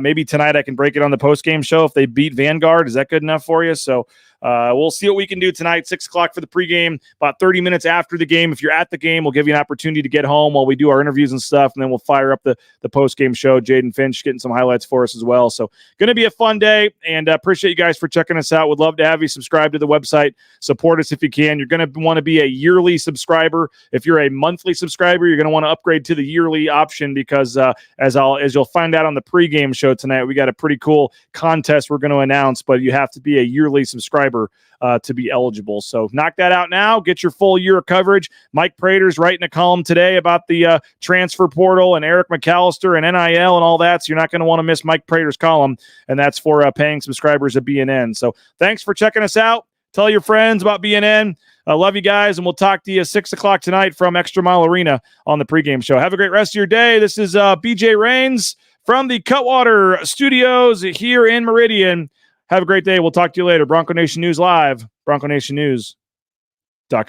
Maybe tonight I can break it on the post-game show if they beat Vanguard. Is that good enough for you? So we'll see what we can do tonight, 6 o'clock for the pregame, about 30 minutes after the game. If you're at the game, we'll give you an opportunity to get home while we do our interviews and stuff, and then we'll fire up the post-game show. Jaden Finch getting some highlights for us as well. So going to be a fun day, and appreciate you guys for checking us out. Would love to have you subscribe to the website. Support us if you can. You're going to want to be a yearly subscriber. If you're a monthly subscriber, you're going to want to upgrade to the yearly option because as you'll find out on the pregame show tonight, we got a pretty cool contest we're going to announce, but you have to be a yearly subscriber to be eligible. So knock that out now. Get your full year of coverage. Mike Prater's writing a column today about the transfer portal and Eric McAlister and NIL and all that. So you're not going to want to miss Mike Prater's column, and that's for paying subscribers at BNN. So thanks for checking us out. Tell your friends about BNN. I love you guys, and we'll talk to you 6 o'clock tonight from Extra Mile Arena on the pregame show. Have a great rest of your day. This is BJ Rains from the Cutwater Studios here in Meridian. Have a great day. We'll talk to you later. Bronco Nation News Live, BroncoNationNews.com.